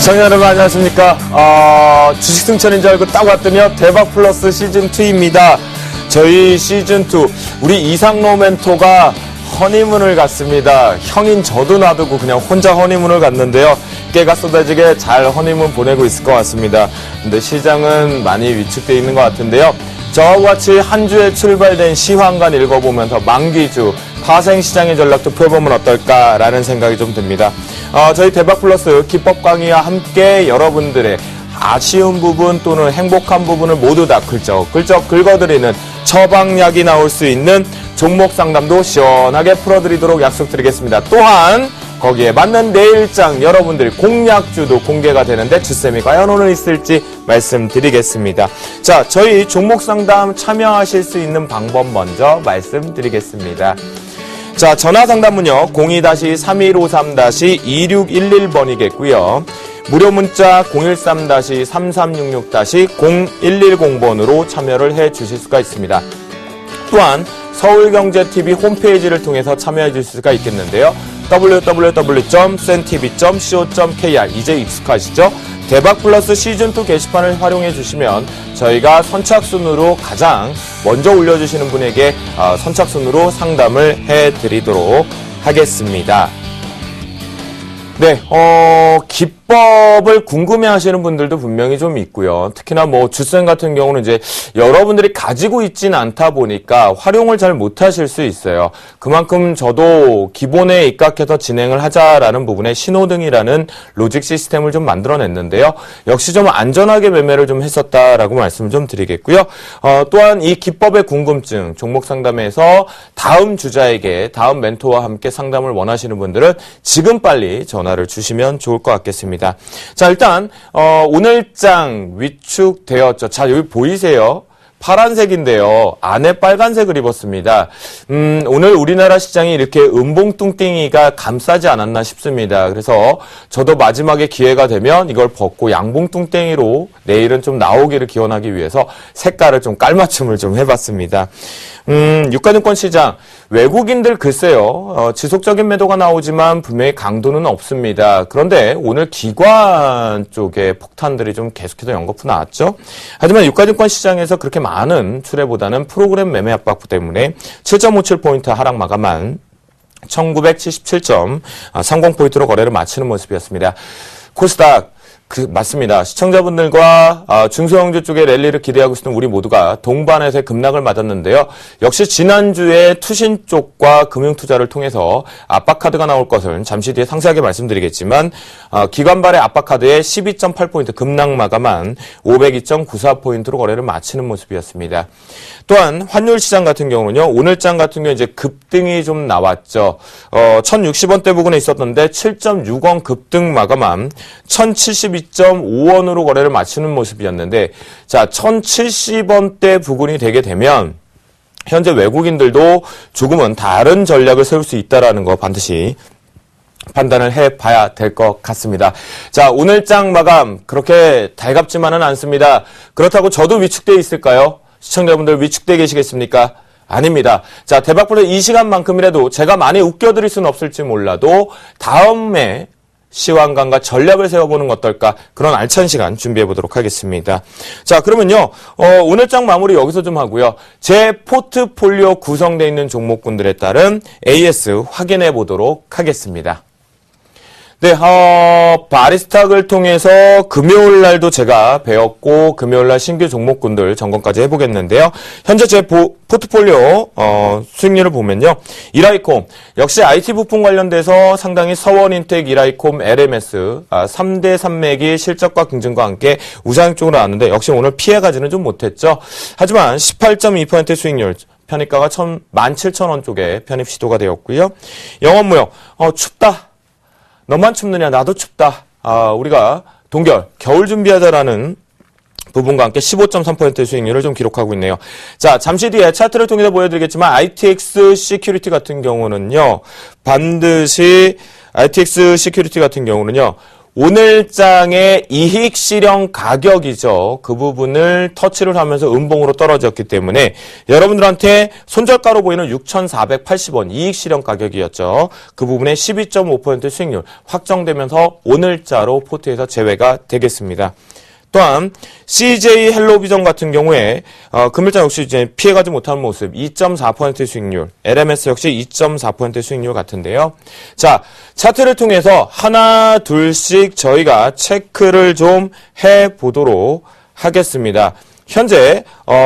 시청자 여러분 안녕하십니까. 주식 승천인 줄 알고 딱 왔더니요, 대박 플러스 시즌2입니다. 저희 시즌2 우리 이상로 멘토가 허니문을 갔습니다. 형인 저도 놔두고 그냥 혼자 허니문을 갔는데요, 깨가 쏟아지게 잘 허니문 보내고 있을 것 같습니다. 근데 시장은 많이 위축되어 있는 것 같은데요, 저와 같이 한 주에 출발된 시황관 읽어보면서 만기주 파생시장의 전략도 펴보면 어떨까라는 생각이 좀 듭니다. 저희 대박플러스 기법 강의와 함께 여러분들의 아쉬운 부분 또는 행복한 부분을 모두 다 긁적 긁어드리는 처방약이 나올 수 있는 종목 상담도 시원하게 풀어드리도록 약속드리겠습니다. 또한 거기에 맞는 내일장 여러분들이 공략주도 공개가 되는데 주쌤이 과연 오늘 있을지 말씀드리겠습니다. 자, 저희 종목 상담 참여하실 수 있는 방법 먼저 말씀드리겠습니다. 자, 전화 상담은요 02-3153-2611번이겠고요. 무료 문자 013-3366-0110번으로 참여를 해 주실 수가 있습니다. 또한 서울경제TV 홈페이지를 통해서 참여해 주실 수가 있겠는데요. www.sentv.co.kr 이제 익숙하시죠? 대박플러스 시즌2 게시판을 활용해 주시면 저희가 선착순으로 가장 먼저 올려주시는 분에게 선착순으로 상담을 해드리도록 하겠습니다. 네, 기법을 궁금해 하시는 분들도 분명히 좀 있고요. 특히나 주쌤 같은 경우는 이제 여러분들이 가지고 있지는 않다 보니까 활용을 잘 못하실 수 있어요. 그만큼 저도 기본에 입각해서 진행을 하자라는 부분에 신호등이라는 로직 시스템을 좀 만들어냈는데요. 역시 좀 안전하게 매매를 좀 했었다라고 말씀을 좀 드리겠고요. 또한 이 기법의 궁금증, 종목 상담에서 다음 주자에게, 다음 멘토와 함께 상담을 원하시는 분들은 지금 빨리 전화를 주시면 좋을 것 같겠습니다. 자, 일단 오늘장 위축되었죠. 자, 여기 보이세요? 파란색인데요, 안에 빨간색을 입었습니다. 오늘 우리나라 시장이 이렇게 음봉뚱땡이가 감싸지 않았나 싶습니다. 그래서 저도 마지막에 기회가 되면 이걸 벗고 양봉뚱땡이로 내일은 좀 나오기를 기원하기 위해서 색깔을 좀 깔맞춤을 좀 해봤습니다. 유가증권 시장, 외국인들 글쎄요, 지속적인 매도가 나오지만 분명히 강도는 없습니다. 그런데 오늘 기관 쪽에 폭탄들이 좀 계속해서 연거푸 나왔죠. 하지만 유가증권 시장에서 그렇게 많은 출회보다는 프로그램 매매 압박 때문에 7.57포인트 하락 마감한 1977.30포인트로 거래를 마치는 모습이었습니다. 코스닥, 맞습니다. 시청자분들과 중소형주 쪽의 랠리를 기대하고 있는 우리 모두가 동반해서 급락을 맞았는데요. 역시 지난주에 투신 쪽과 금융투자를 통해서 압박카드가 나올 것을 잠시 뒤에 상세하게 말씀드리겠지만, 기관발의 압박카드에 12.8포인트 급락 마감한 502.94포인트로 거래를 마치는 모습이었습니다. 또한 환율 시장 같은 경우는요, 오늘장 같은 경우 이제 급등이 좀 나왔죠. 1060원대 부근에 있었는데 7.6원 급등 마감한 1072.5원으로 거래를 마치는 모습이었는데, 자, 1070원대 부근이 되게 되면 현재 외국인들도 조금은 다른 전략을 세울 수 있다라는 거 반드시 판단을 해봐야 될 것 같습니다. 자, 오늘장 마감 그렇게 달갑지만은 않습니다. 그렇다고 저도 위축되어 있을까요? 시청자분들 위축되어 계시겠습니까? 아닙니다. 자, 대박플러스 이 시간만큼이라도 제가 많이 웃겨드릴 수는 없을지 몰라도 다음에 시황관과 전략을 세워보는 것 어떨까, 그런 알찬 시간 준비해보도록 하겠습니다. 자, 그러면요, 오늘장 마무리 여기서 좀 하고요. 제 포트폴리오 구성되어 있는 종목군들에 따른 AS 확인해보도록 하겠습니다. 네, 바리스탁을 통해서 금요일 날도 제가 배웠고 금요일 날 신규 종목군들 점검까지 해보겠는데요. 현재 제 포트폴리오 수익률을 보면요, 이라이콤 역시 IT 부품 관련돼서 상당히 서원인텍, 이라이콤, LMS 3대 산맥이 실적과 경쟁과 함께 우상 쪽으로 나왔는데 역시 오늘 피해가지는 좀 못했죠. 하지만 18.2% 수익률, 편입가가 17,000원 쪽에 편입 시도가 되었고요. 영업무역, 춥다. 너만 춥느냐, 나도 춥다. 우리가 동결, 겨울 준비하자라는 부분과 함께 15.3% 수익률을 좀 기록하고 있네요. 자, 잠시 뒤에 차트를 통해서 보여드리겠지만 ITX 시큐리티 같은 경우는요, 반드시 ITX 시큐리티 같은 경우는요, 오늘장의 이익 실현 가격이죠. 그 부분을 터치를 하면서 음봉으로 떨어졌기 때문에 여러분들한테 손절가로 보이는 6,480원 이익 실현 가격이었죠. 그 부분에 12.5% 수익률 확정되면서 오늘자로 포트에서 제외가 되겠습니다. 또한 CJ 헬로비전 같은 경우에 금일장 역시 이제 피해가지 못하는 모습 2.4% 수익률, LMS 역시 2.4% 수익률 같은데요. 자, 차트를 통해서 하나 둘씩 저희가 체크를 좀 해보도록 하겠습니다. 현재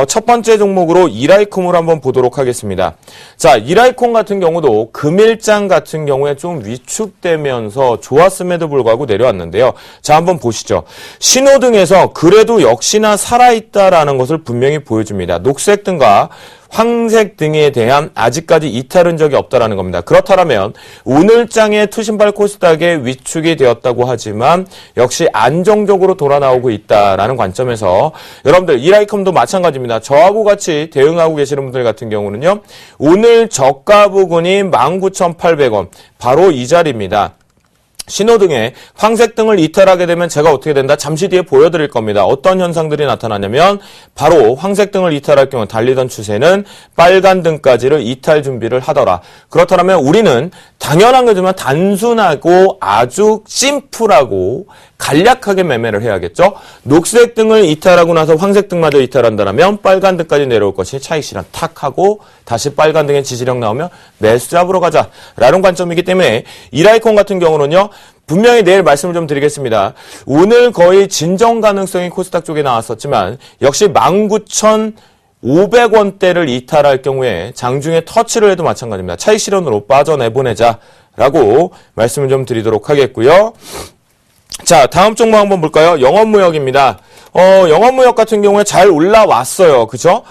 첫 번째 종목으로 이라이콤을 한번 보도록 하겠습니다. 자, 이라이콤 같은 경우도 금일장 같은 경우에 좀 위축되면서 좋았음에도 불구하고 내려왔는데요. 자, 한번 보시죠. 신호등에서 그래도 역시나 살아있다라는 것을 분명히 보여줍니다. 녹색 등과 황색 등에 대한 아직까지 이탈 흔적이 없다라는 겁니다. 그렇다면 오늘장의 투신발 코스닥에 위축이 되었다고 하지만 역시 안정적으로 돌아 나오고 있다라는 관점에서 여러분들 이라이컴도 마찬가지입니다. 저하고 같이 대응하고 계시는 분들 같은 경우는요. 오늘 저가 부근이 19,800원 바로 이 자리입니다. 신호등에 황색 등을 이탈하게 되면 제가 어떻게 된다? 잠시 뒤에 보여드릴 겁니다. 어떤 현상들이 나타나냐면 바로 황색 등을 이탈할 경우 달리던 추세는 빨간 등까지를 이탈 준비를 하더라. 그렇다면 우리는 당연한 거지만 단순하고 아주 심플하고 간략하게 매매를 해야겠죠. 녹색 등을 이탈하고 나서 황색 등마저 이탈한다면 빨간 등까지 내려올 것이 차익 실현 탁 하고 다시 빨간 등의 지지력 나오면 매수 잡으러 가자라는 관점이기 때문에 이라이콘 같은 경우는요. 분명히 내일 말씀을 좀 드리겠습니다. 오늘 거의 진정 가능성이 코스닥 쪽에 나왔었지만 역시 19,500원대를 이탈할 경우에 장중에 터치를 해도 마찬가지입니다. 차익 실현으로 빠져내보내자라고 말씀을 좀 드리도록 하겠고요. 자, 다음 종목 한번 볼까요? 영업무역입니다. 영업무역 같은 경우에 잘 올라왔어요. 그죠?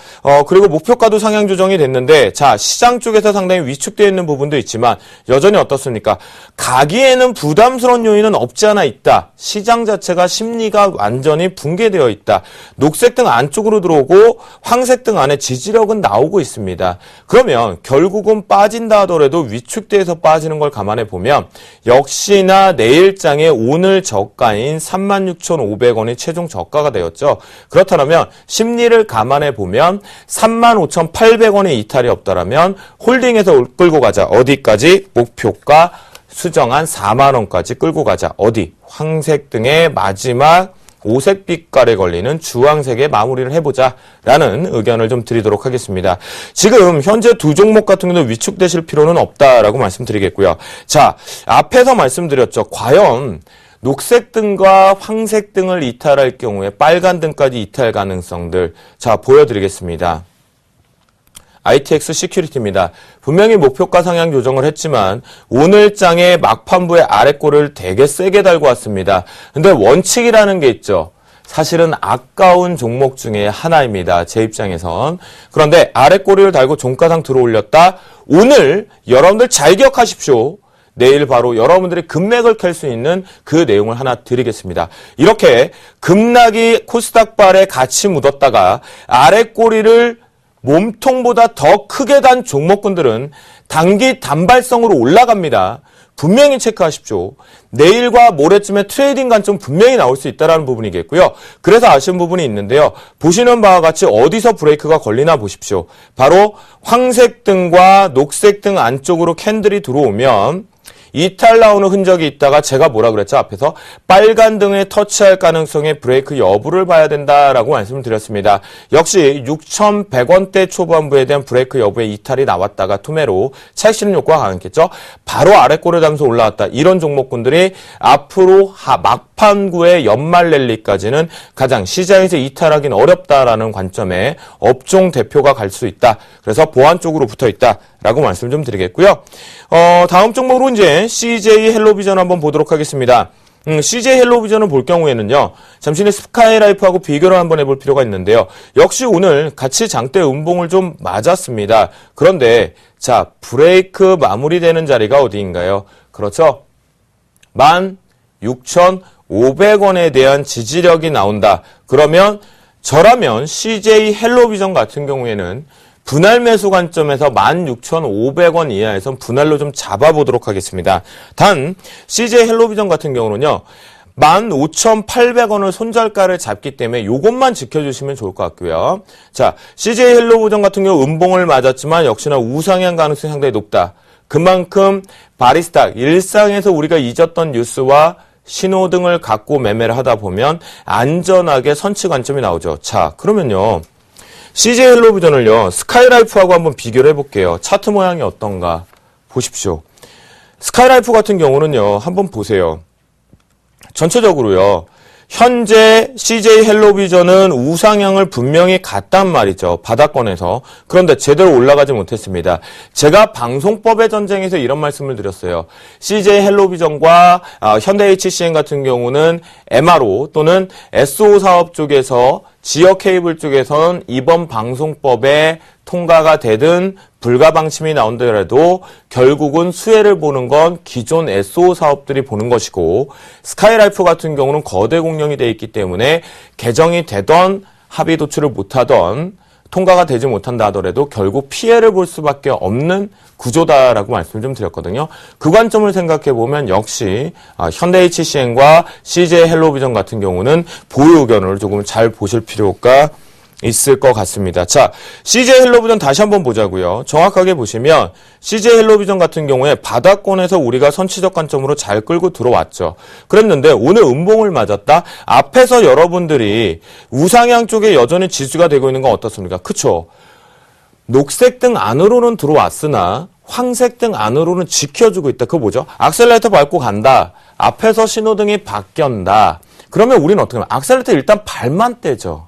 그리고 목표가도 상향 조정이 됐는데, 자, 시장 쪽에서 상당히 위축되어 있는 부분도 있지만, 여전히 어떻습니까? 가기에는 부담스러운 요인은 없지 않아 있다. 시장 자체가 심리가 완전히 붕괴되어 있다. 녹색 등 안쪽으로 들어오고, 황색 등 안에 지지력은 나오고 있습니다. 그러면 결국은 빠진다 하더라도 위축돼서 빠지는 걸 감안해 보면, 역시나 내일장에 오늘 저가인 36,500원이 최종 저가가 되었죠. 그렇다면 심리를 감안해 보면 35,800원의 이탈이 없다라면 홀딩에서 끌고 가자. 어디까지? 목표가 수정한 4만원까지 끌고 가자. 어디? 황색 등의 마지막 오색 빛깔에 걸리는 주황색의 마무리를 해보자 라는 의견을 좀 드리도록 하겠습니다. 지금 현재 두 종목 같은 경우도 위축되실 필요는 없다라고 말씀드리겠고요. 자, 앞에서 말씀드렸죠. 과연 녹색 등과 황색 등을 이탈할 경우에 빨간 등까지 이탈 가능성들 자 보여드리겠습니다. ITX 시큐리티입니다. 분명히 목표가 상향 조정을 했지만 오늘장의 막판부에 아래꼬리를 되게 세게 달고 왔습니다. 근데 원칙이라는 게 있죠. 사실은 아까운 종목 중에 하나입니다. 제 입장에선. 그런데 아래꼬리를 달고 종가상 들어올렸다. 오늘 여러분들 잘 기억하십시오. 내일 바로 여러분들이 급락을 켤 수 있는 그 내용을 하나 드리겠습니다. 이렇게 급락이 코스닥발에 같이 묻었다가 아래꼬리를 몸통보다 더 크게 단 종목군들은 단기 단발성으로 올라갑니다. 분명히 체크하십시오. 내일과 모레쯤에 트레이딩 관점 분명히 나올 수 있다는 부분이겠고요. 그래서 아쉬운 부분이 있는데요. 보시는 바와 같이 어디서 브레이크가 걸리나 보십시오. 바로 황색 등과 녹색 등 안쪽으로 캔들이 들어오면 이탈 나오는 흔적이 있다가 제가 뭐라 그랬죠? 앞에서 빨간 등에 터치할 가능성의 브레이크 여부를 봐야 된다라고 말씀을 드렸습니다. 역시 6,100원대 초반부에 대한 브레이크 여부의 이탈이 나왔다가 투매로 차익 실현 효과가 강했겠죠? 바로 아래꼬리 담서 올라왔다. 이런 종목군들이 앞으로 막판구의 연말 랠리까지는 가장 시장에서 이탈하기는 어렵다라는 관점에 업종 대표가 갈 수 있다. 그래서 보안 쪽으로 붙어 있다라고 말씀 좀 드리겠고요. 다음 종목으로 이제 CJ 헬로비전 한번 보도록 하겠습니다. CJ 헬로비전을 볼 경우에는요. 잠시 후에 스카이라이프하고 비교를 한번 해볼 필요가 있는데요. 역시 오늘 같이 장대 음봉을 좀 맞았습니다. 그런데 자 브레이크 마무리되는 자리가 어디인가요? 그렇죠. 16,500원에 대한 지지력이 나온다. 그러면 저라면 CJ 헬로비전 같은 경우에는 분할 매수 관점에서 16,500원 이하에선 분할로 좀 잡아보도록 하겠습니다. 단 CJ 헬로비전 같은 경우는요. 15,800원을 손절가를 잡기 때문에 요것만 지켜주시면 좋을 것 같고요. 자, CJ 헬로비전 같은 경우 음봉을 맞았지만 역시나 우상향 가능성이 상당히 높다. 그만큼 바리스탁, 일상에서 우리가 잊었던 뉴스와 신호등을 갖고 매매를 하다 보면 안전하게 선취 관점이 나오죠. 자, 그러면요. CJ 헬로비전을요. 스카이라이프하고 한번 비교를 해볼게요. 차트 모양이 어떤가 보십시오. 스카이라이프 같은 경우는요. 한번 보세요. 전체적으로요. 현재 CJ 헬로비전은 우상향을 분명히 갔단 말이죠. 바닥권에서. 그런데 제대로 올라가지 못했습니다. 제가 방송법의 전쟁에서 이런 말씀을 드렸어요. CJ 헬로비전과 현대 HCN 같은 경우는 MRO 또는 SO 사업 쪽에서 지역 케이블 쪽에서는 이번 방송법에 통과가 되든 불가 방침이 나온다라도 결국은 수혜를 보는 건 기존 SO 사업들이 보는 것이고 스카이라이프 같은 경우는 거대 공룡이 되어 있기 때문에 개정이 되던 합의 도출을 못하던 통과가 되지 못한다 하더라도 결국 피해를 볼 수밖에 없는 구조다라고 말씀을 좀 드렸거든요. 그 관점을 생각해 보면 역시 현대 HCN과 CJ 헬로비전 같은 경우는 보유 의견을 조금 잘 보실 필요가 있을 것 같습니다. 자, CJ 헬로비전 다시 한번 보자고요. 정확하게 보시면 CJ 헬로비전 같은 경우에 바닥권에서 우리가 선취적 관점으로 잘 끌고 들어왔죠. 그랬는데 오늘 음봉을 맞았다. 앞에서 여러분들이 우상향 쪽에 여전히 지수가 되고 있는 건 어떻습니까? 그쵸? 녹색 등 안으로는 들어왔으나 황색 등 안으로는 지켜주고 있다. 그거 뭐죠? 악셀레이터 밟고 간다. 앞에서 신호등이 바뀐다. 그러면 우리는 어떻게 하면 악셀레이터 일단 발만 떼죠.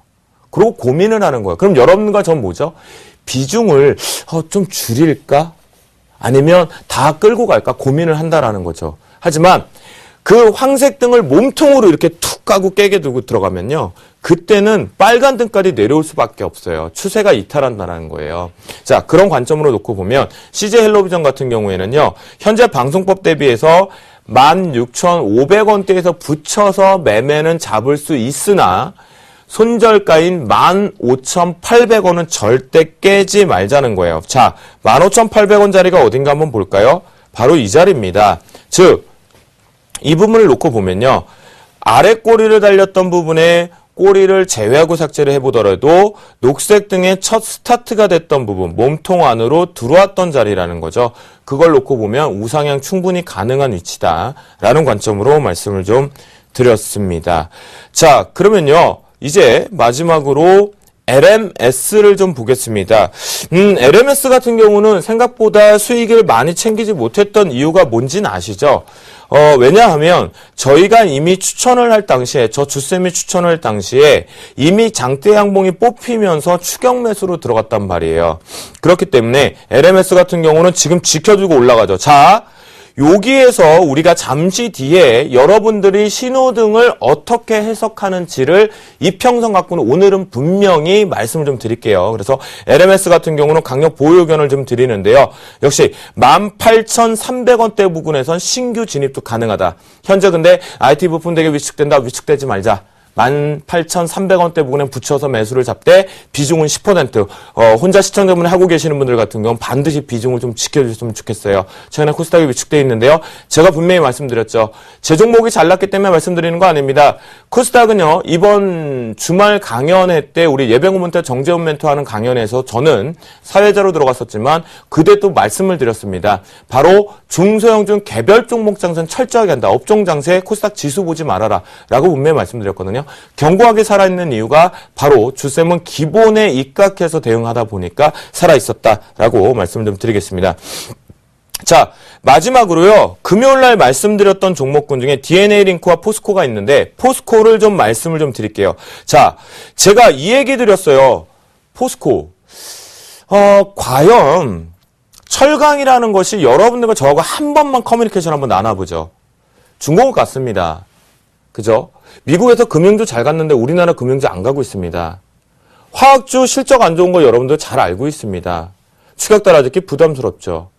그리고 고민을 하는 거예요. 그럼 여러분과 전 뭐죠? 비중을 좀 줄일까? 아니면 다 끌고 갈까? 고민을 한다라는 거죠. 하지만 그 황색 등을 몸통으로 이렇게 툭 까고 깨게 두고 들어가면요. 그때는 빨간 등까지 내려올 수밖에 없어요. 추세가 이탈한다는 거예요. 자, 그런 관점으로 놓고 보면 CJ 헬로비전 같은 경우에는요. 현재 방송법 대비해서 16,500원대에서 붙여서 매매는 잡을 수 있으나 손절가인 15,800원은 절대 깨지 말자는 거예요. 자, 15,800원 자리가 어딘가 한번 볼까요? 바로 이 자리입니다. 즉, 이 부분을 놓고 보면요. 아래 꼬리를 달렸던 부분에 꼬리를 제외하고 삭제를 해보더라도 녹색 등의 첫 스타트가 됐던 부분, 몸통 안으로 들어왔던 자리라는 거죠. 그걸 놓고 보면 우상향 충분히 가능한 위치다라는 관점으로 말씀을 좀 드렸습니다. 자, 그러면요. 이제 마지막으로 LMS를 좀 보겠습니다. LMS 같은 경우는 생각보다 수익을 많이 챙기지 못했던 이유가 뭔지는 아시죠? 왜냐하면 저희가 이미 추천을 할 당시에 저 주쌤이 추천을 할 당시에 이미 장대 양봉이 뽑히면서 추격 매수로 들어갔단 말이에요. 그렇기 때문에 LMS 같은 경우는 지금 지켜주고 올라가죠. 자, 여기에서 우리가 잠시 뒤에 여러분들이 신호등을 어떻게 해석하는지를 이평선 갖고는 오늘은 분명히 말씀을 좀 드릴게요. 그래서 LMS 같은 경우는 강력 보유 의견을 좀 드리는데요. 역시 18,300원대 부근에선 신규 진입도 가능하다. 현재 근데 IT 부품 되게 위축된다. 위축되지 말자. 18,300원대 부근에 붙여서 매수를 잡되 비중은 10%. 혼자 시청자분이 하고 계시는 분들 같은 경우는 반드시 비중을 좀 지켜주셨으면 좋겠어요. 최근에 코스닥이 위축되어 있는데요. 제가 분명히 말씀드렸죠. 제 종목이 잘났기 때문에 말씀드리는 거 아닙니다. 코스닥은요. 이번 주말 강연회 때 우리 예병훈 멘토 정재훈 멘토 하는 강연에서 저는 사회자로 들어갔었지만 그때 또 말씀을 드렸습니다. 바로 중소형중 개별 종목 장세는 철저하게 한다. 업종 장세 코스닥 지수 보지 말아라. 라고 분명히 말씀드렸거든요. 견고하게 살아있는 이유가 바로 주쌤은 기본에 입각해서 대응하다 보니까 살아있었다라고 말씀을 좀 드리겠습니다. 자, 마지막으로요. 금요일날 말씀드렸던 종목군 중에 DNA 링크와 포스코가 있는데 포스코를 좀 말씀을 좀 드릴게요. 자, 제가 이 얘기 드렸어요. 포스코. 과연 철강이라는 것이 여러분들과 저하고 한 번만 커뮤니케이션 한번 나눠보죠. 중공업 같습니다. 그죠? 미국에서 금융주 잘 갔는데 우리나라 금융주 안 가고 있습니다. 화학주 실적 안 좋은 거 여러분들 잘 알고 있습니다. 추격 따라잡기 부담스럽죠.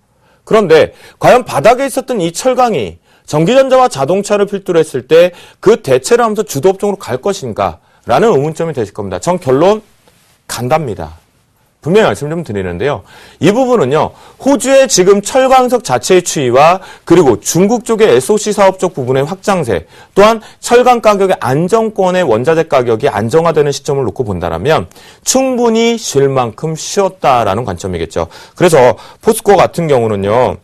그런데 과연 바닥에 있었던 이 철강이 전기전자와 자동차를 필두로 했을 때 그 대체를 하면서 주도업종으로 갈 것인가 라는 의문점이 되실 겁니다. 전 결론 간답니다. 분명히 말씀 좀 드리는데요. 이 부분은요, 호주의 지금 철광석 자체의 추이와 그리고 중국 쪽의 SOC 사업 쪽 부분의 확장세, 또한 철강 가격의 안정권의 원자재 가격이 안정화되는 시점을 놓고 본다라면 충분히 쉴 만큼 쉬었다라는 관점이겠죠. 그래서 포스코 같은 경우는요,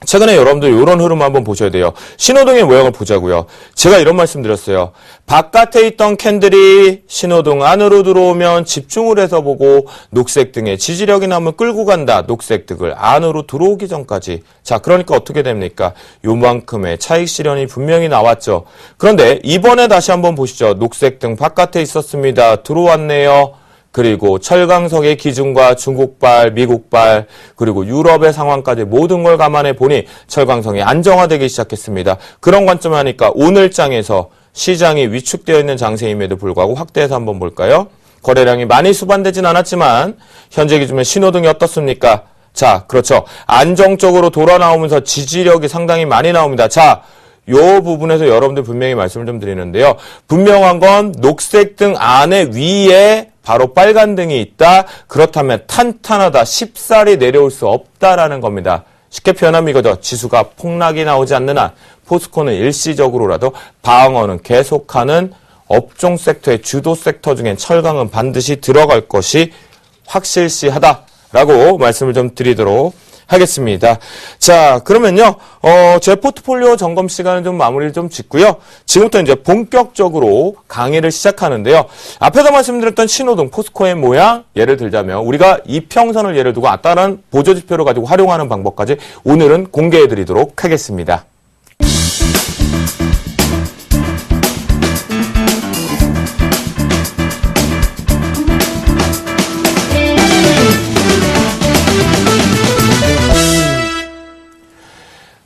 최근에 여러분들 이런 흐름 한번 보셔야 돼요. 신호등의 모양을 보자고요. 제가 이런 말씀 드렸어요. 바깥에 있던 캔들이 신호등 안으로 들어오면 집중을 해서 보고 녹색 등의 지지력이 나면 끌고 간다. 녹색 등을 안으로 들어오기 전까지. 자, 그러니까 어떻게 됩니까? 요만큼의 차익 실현이 분명히 나왔죠. 그런데 이번에 다시 한번 보시죠. 녹색 등 바깥에 있었습니다. 들어왔네요. 그리고 철강석의 기준과 중국발, 미국발, 그리고 유럽의 상황까지 모든 걸 감안해 보니 철강성이 안정화되기 시작했습니다. 그런 관점을 하니까 오늘 장에서 시장이 위축되어 있는 장세임에도 불구하고 확대해서 한번 볼까요? 거래량이 많이 수반되진 않았지만 현재 기준의 신호등이 어떻습니까? 자, 그렇죠. 안정적으로 돌아 나오면서 지지력이 상당히 많이 나옵니다. 자, 요 부분에서 여러분들 분명히 말씀을 좀 드리는데요. 분명한 건 녹색 등 안에 위에 바로 빨간 등이 있다. 그렇다면 탄탄하다. 쉽사리 내려올 수 없다라는 겁니다. 쉽게 표현하면 이거죠. 지수가 폭락이 나오지 않는 한 포스코는 일시적으로라도 방어는 계속하는 업종 섹터의 주도 섹터 중엔 철강은 반드시 들어갈 것이 확실시하다라고 말씀을 좀 드리도록 하겠습니다. 자, 그러면요, 제 포트폴리오 점검 시간은 좀 마무리를 좀 짓고요. 지금부터 이제 본격적으로 강의를 시작하는데요. 앞에서 말씀드렸던 신호등 포스코의 모양, 예를 들자면 우리가 이평선을 예를 두고 다른 보조지표를 가지고 활용하는 방법까지 오늘은 공개해 드리도록 하겠습니다.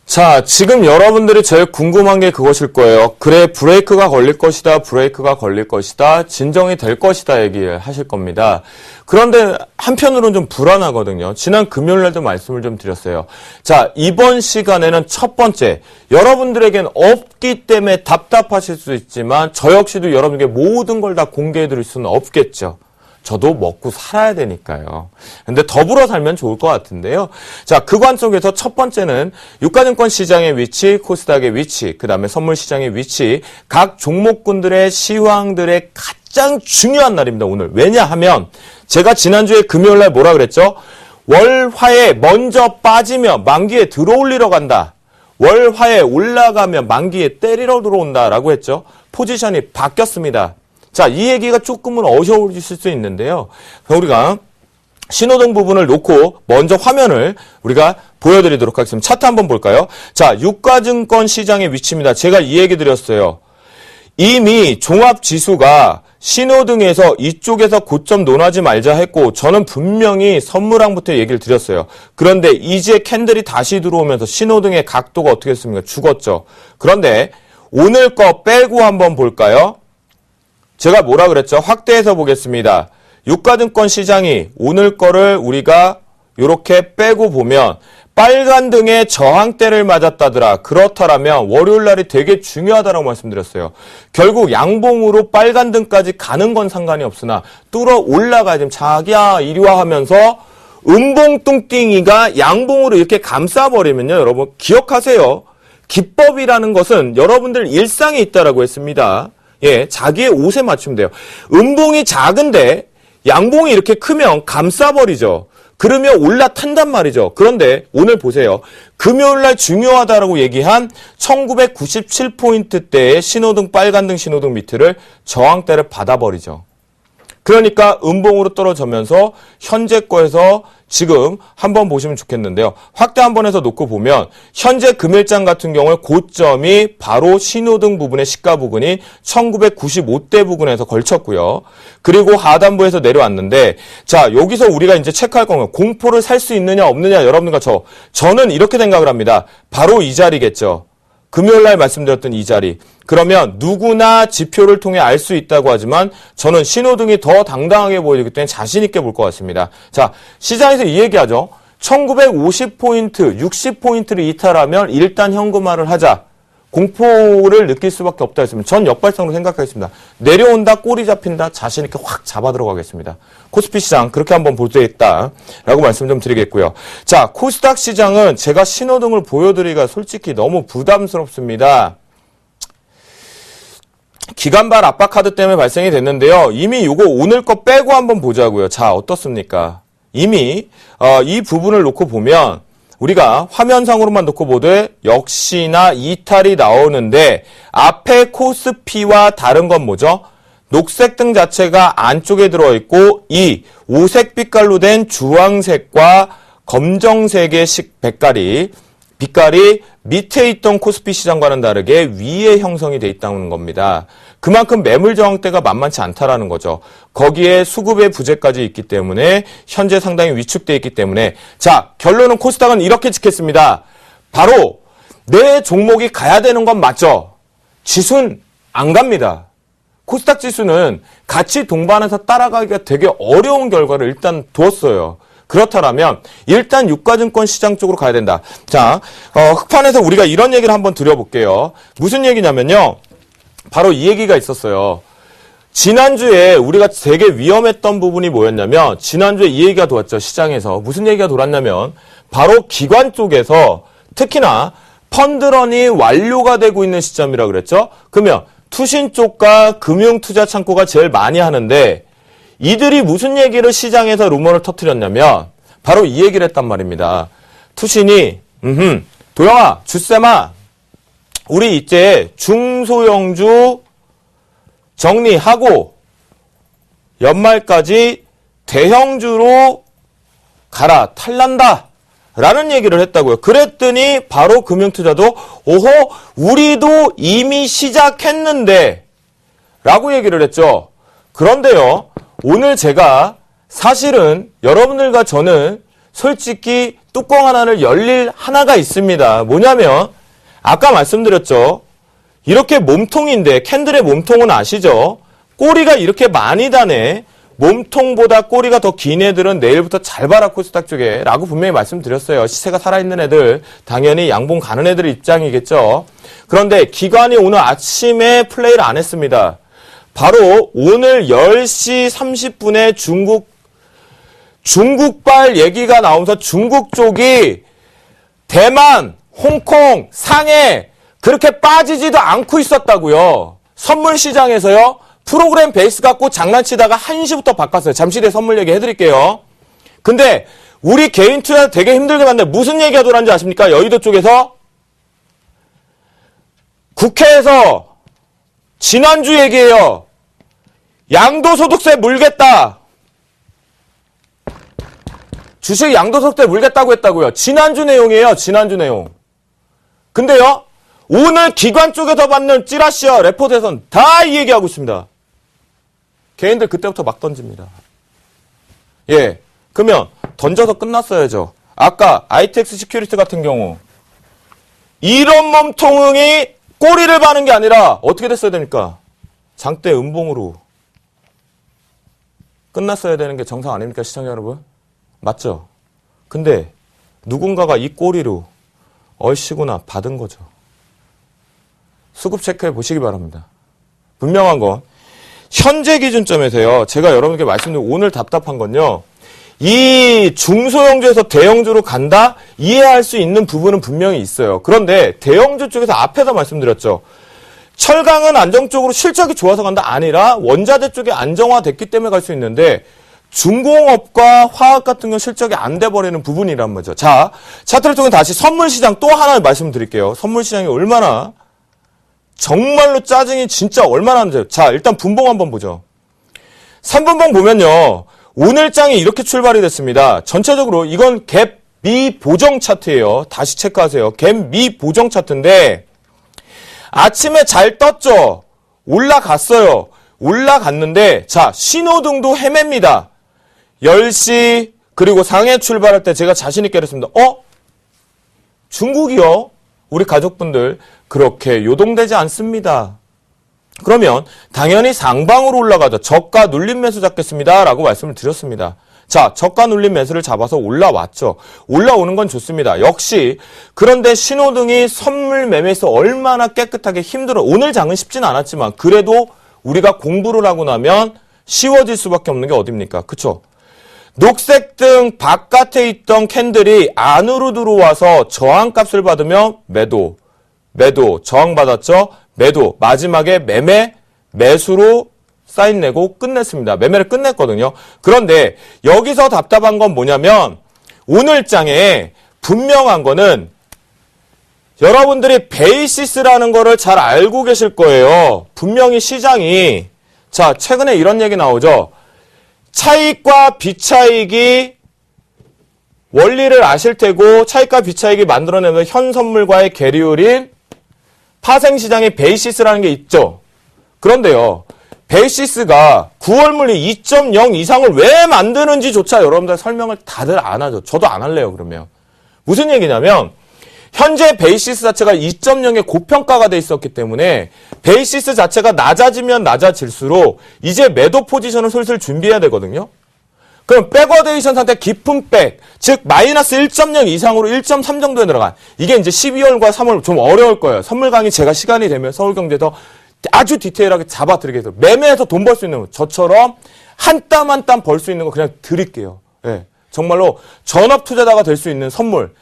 자, 지금 여러분들이 제일 궁금한 게 그것일 거예요. 그래, 브레이크가 걸릴 것이다, 브레이크가 걸릴 것이다, 진정이 될 것이다 얘기를 하실 겁니다. 그런데 한편으로는 좀 불안하거든요. 지난 금요일날도 말씀을 좀 드렸어요. 자, 이번 시간에는 첫 번째, 여러분들에겐 없기 때문에 답답하실 수 있지만 저 역시도 여러분에게 모든 걸 다 공개해 드릴 수는 없겠죠. 저도 먹고 살아야 되니까요. 근데 더불어 살면 좋을 것 같은데요. 자, 그 관점에서 첫 번째는 유가증권 시장의 위치, 코스닥의 위치, 그 다음에 선물 시장의 위치, 각 종목군들의 시황들의 가장 중요한 날입니다, 오늘. 왜냐하면 제가 지난주에 금요일날 뭐라 그랬죠? 월화에 먼저 빠지면 만기에 들어올리러 간다. 월화에 올라가면 만기에 때리러 들어온다라고 했죠. 포지션이 바뀌었습니다. 자, 이 얘기가 조금은 어려우실 수 있는데요. 우리가 신호등 부분을 놓고 먼저 화면을 우리가 보여드리도록 하겠습니다. 차트 한번 볼까요? 자, 유가증권 시장의 위치입니다. 제가 이 얘기 드렸어요. 이미 종합지수가 신호등에서 이쪽에서 고점 논하지 말자 했고 저는 분명히 선물항부터 얘기를 드렸어요. 그런데 이제 캔들이 다시 들어오면서 신호등의 각도가 어떻게 됐습니까? 죽었죠. 그런데 오늘 거 빼고 한번 볼까요? 제가 뭐라 그랬죠? 확대해서 보겠습니다. 유가증권 시장이 오늘 거를 우리가 이렇게 빼고 보면 빨간 등의 저항대를 맞았다더라. 그렇다라면 월요일 날이 되게 중요하다라고 말씀드렸어요. 결국 양봉으로 빨간 등까지 가는 건 상관이 없으나 뚫어 올라가야 되면 자기야 이리 와 하면서 음봉 뚱띵이가 양봉으로 이렇게 감싸버리면요. 여러분 기억하세요. 기법이라는 것은 여러분들 일상에 있다라고 했습니다. 예, 자기의 옷에 맞추면 돼요. 음봉이 작은데 양봉이 이렇게 크면 감싸버리죠. 그러면 올라탄단 말이죠. 그런데 오늘 보세요. 금요일날 중요하다라고 얘기한 1997포인트대의 신호등 빨간등 신호등 밑을 저항대를 받아버리죠. 그러니까 음봉으로 떨어지면서 현재 거에서 지금 한번 보시면 좋겠는데요. 확대 한번 해서 놓고 보면 현재 금일장 같은 경우에 고점이 바로 신호등 부분의 시가 부근인 1995대 부근에서 걸쳤고요. 그리고 하단부에서 내려왔는데 자 여기서 우리가 이제 체크할 거는 공포를 살 수 있느냐 없느냐 여러분들과 저는 이렇게 생각을 합니다. 바로 이 자리겠죠. 금요일날 말씀드렸던 이 자리. 그러면 누구나 지표를 통해 알 수 있다고 하지만 저는 신호등이 더 당당하게 보이기 때문에 자신 있게 볼 것 같습니다. 자, 시장에서 이 얘기하죠. 1950포인트, 60포인트를 이탈하면 일단 현금화를 하자. 공포를 느낄 수밖에 없다 했습니다. 전 역발상으로 생각하겠습니다. 내려온다, 꼬리 잡힌다, 자신 있게 확 잡아 들어가겠습니다. 코스피 시장 그렇게 한번 볼 수 있다라고 말씀 좀 드리겠고요. 자, 코스닥 시장은 제가 신호등을 보여드리기가 솔직히 너무 부담스럽습니다. 기간발 압박 카드 때문에 발생이 됐는데요. 이미 요거 오늘 거 빼고 한번 보자고요. 자, 어떻습니까? 이미 이 부분을 놓고 보면 우리가 화면상으로만 놓고 보되 역시나 이탈이 나오는데 앞에 코스피와 다른 건 뭐죠? 녹색 등 자체가 안쪽에 들어있고 이 오색 빛깔로 된 주황색과 검정색의 빛깔이 밑에 있던 코스피 시장과는 다르게 위에 형성이 돼 있다는 겁니다. 그만큼 매물 저항대가 만만치 않다라는 거죠. 거기에 수급의 부재까지 있기 때문에 현재 상당히 위축돼 있기 때문에 자, 결론은 코스닥은 이렇게 찍겠습니다. 바로 내 종목이 가야 되는 건 맞죠. 지수는 안 갑니다. 코스닥 지수는 같이 동반해서 따라가기가 되게 어려운 결과를 일단 두었어요. 그렇다면 일단 유가증권 시장 쪽으로 가야 된다. 자, 흑판에서 우리가 이런 얘기를 한번 드려볼게요. 무슨 얘기냐면요. 바로 이 얘기가 있었어요. 지난주에 우리가 되게 위험했던 부분이 뭐였냐면 지난주에 이 얘기가 돌았죠. 시장에서. 무슨 얘기가 돌았냐면 바로 기관 쪽에서 특히나 펀드런이 완료가 되고 있는 시점이라 그랬죠. 그러면 투신 쪽과 금융투자 창구가 제일 많이 하는데 이들이 무슨 얘기를 시장에서 루머를 터뜨렸냐면 바로 이 얘기를 했단 말입니다. 투신이 도영아, 주쌤아, 우리 이제 중소형주 정리하고 연말까지 대형주로 가라, 탈난다 라는 얘기를 했다고요. 그랬더니 바로 금융투자도 오호, 우리도 이미 시작했는데 라고 얘기를 했죠. 그런데요, 오늘 제가 사실은 여러분들과 저는 솔직히 뚜껑 하나를 열릴 하나가 있습니다. 뭐냐면 아까 말씀드렸죠. 이렇게 몸통인데 캔들의 몸통은 아시죠? 꼬리가 이렇게 많이 다네. 몸통보다 꼬리가 더 긴 애들은 내일부터 잘 봐라 코스닥 쪽에 라고 분명히 말씀드렸어요. 시세가 살아있는 애들 당연히 양봉 가는 애들의 입장이겠죠. 그런데 기관이 오늘 아침에 플레이를 안 했습니다. 바로 오늘 10시 30분에 중국발 얘기가 나오면서 중국 쪽이 대만, 홍콩, 상해 그렇게 빠지지도 않고 있었다고요. 선물 시장에서요. 프로그램 베이스 갖고 장난치다가 1시부터 바꿨어요. 잠시 뒤에 선물 얘기 해드릴게요. 근데 우리 개인 투자 되게 힘들게 봤는데 무슨 얘기가 돌았는지 아십니까? 여의도 쪽에서 국회에서 지난주 얘기예요. 양도소득세 물겠다. 주식 양도소득세 물겠다고 했다고요. 지난주 내용이에요. 지난주 내용. 근데요. 오늘 기관 쪽에서 받는 찌라시와 레포트에서는 다 이 얘기하고 있습니다. 개인들 그때부터 막 던집니다. 예. 그러면 던져서 끝났어야죠. 아까 ITX 시큐리티 같은 경우 이런 몸통이 꼬리를 바는 게 아니라 어떻게 됐어야 됩니까? 장대 음봉으로 끝났어야 되는 게 정상 아닙니까? 시청자 여러분? 맞죠? 근데 누군가가 이 꼬리로 얼씨구나 받은 거죠. 수급 체크해 보시기 바랍니다. 분명한 건 현재 기준점에서요. 제가 여러분께 말씀드린 오늘 답답한 건요. 이 중소형주에서 대형주로 간다? 이해할 수 있는 부분은 분명히 있어요. 그런데 대형주 쪽에서 앞에서 말씀드렸죠. 철강은 안정적으로 실적이 좋아서 간다? 아니라 원자재 쪽이 안정화됐기 때문에 갈 수 있는데 중공업과 화학 같은 건 실적이 안 돼버리는 부분이란 말이죠. 자, 차트를 통해 다시 선물시장 또 하나 말씀드릴게요. 선물시장이 얼마나 정말로 짜증이 진짜 얼마나 나는지. 자, 일단 분봉 한번 보죠. 3분봉 보면요. 오늘 장이 이렇게 출발이 됐습니다. 전체적으로 이건 갭 미보정 차트예요. 다시 체크하세요. 갭 미보정 차트인데 아침에 잘 떴죠. 올라갔어요. 올라갔는데 자, 신호등도 헤맵니다. 10시 그리고 상해 출발할 때 제가 자신 있게 그랬습니다. 중국이요? 우리 가족분들 그렇게 요동되지 않습니다. 그러면 당연히 상방으로 올라가죠. 저가 눌림 매수 잡겠습니다. 라고 말씀을 드렸습니다. 자, 저가 눌림 매수를 잡아서 올라왔죠. 올라오는 건 좋습니다. 역시 그런데 신호등이 선물 매매에서 얼마나 깨끗하게 힘들어. 오늘 장은 쉽진 않았지만 그래도 우리가 공부를 하고 나면 쉬워질 수밖에 없는 게 어딥니까? 그쵸? 녹색 등 바깥에 있던 캔들이 안으로 들어와서 저항값을 받으며 매도, 저항받았죠? 매도, 마지막에 매수로 사인 내고 끝냈습니다. 매매를 끝냈거든요. 그런데 여기서 답답한 건 뭐냐면 오늘 장에 분명한 거는 여러분들이 베이시스라는 거를 잘 알고 계실 거예요. 분명히 시장이 자 최근에 이런 얘기 나오죠. 차익과 비차익이 원리를 아실 테고 차익과 비차익이 만들어내는 현 선물과의 계리율인 파생시장의 베이시스라는 게 있죠. 그런데요. 베이시스가 9월 물리 2.0 이상을 왜 만드는지조차 여러분들 설명을 다들 안 하죠. 저도 안 할래요, 그러면. 무슨 얘기냐면, 현재 베이시스 자체가 2.0에 고평가가 돼 있었기 때문에, 베이시스 자체가 낮아지면 낮아질수록, 이제 매도 포지션을 슬슬 준비해야 되거든요. 그럼 백워데이션 상태 깊은 백, 즉, 마이너스 1.0 이상으로 1.3 정도에 들어간, 이게 이제 12월과 3월 좀 어려울 거예요. 선물 강의 제가 시간이 되면 서울경제에서 아주 디테일하게 잡아드리겠습니다. 매매해서 돈 벌 수 있는 거. 저처럼 한 땀 한 땀 벌 수 있는 거 그냥 드릴게요. 예. 정말로 전업 투자자가 될 수 있는 선물.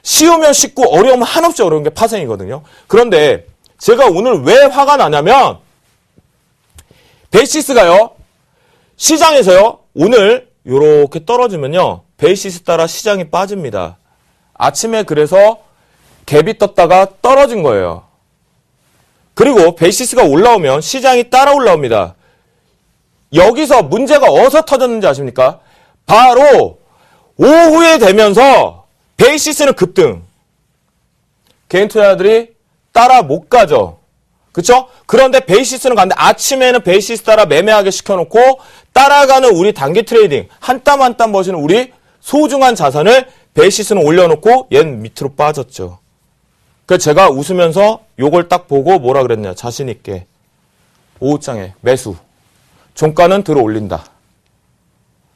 쉬우면 쉽고 어려우면 한없이 어려운 게 파생이거든요. 그런데 제가 오늘 왜 화가 나냐면 베이시스가요. 시장에서요. 오늘 이렇게 떨어지면요. 베이시스 따라 시장이 빠집니다. 아침에 그래서 갭이 떴다가 떨어진 거예요. 그리고 베이시스가 올라오면 시장이 따라 올라옵니다. 여기서 문제가 어디서 터졌는지 아십니까? 바로 오후에 되면서 베이시스는 급등. 개인 투자자들이 따라 못 가죠. 그쵸? 그런데 베이시스는 가는데 아침에는 베이시스 따라 매매하게 시켜놓고 따라가는 우리 단기 트레이딩 한 땀 한 땀 버시는 우리 소중한 자산을 베이시스는 올려놓고 얘는 밑으로 빠졌죠. 그래서 제가 웃으면서 요걸 딱 보고 뭐라 그랬냐. 자신 있게. 오후장에 매수. 종가는 들어 올린다.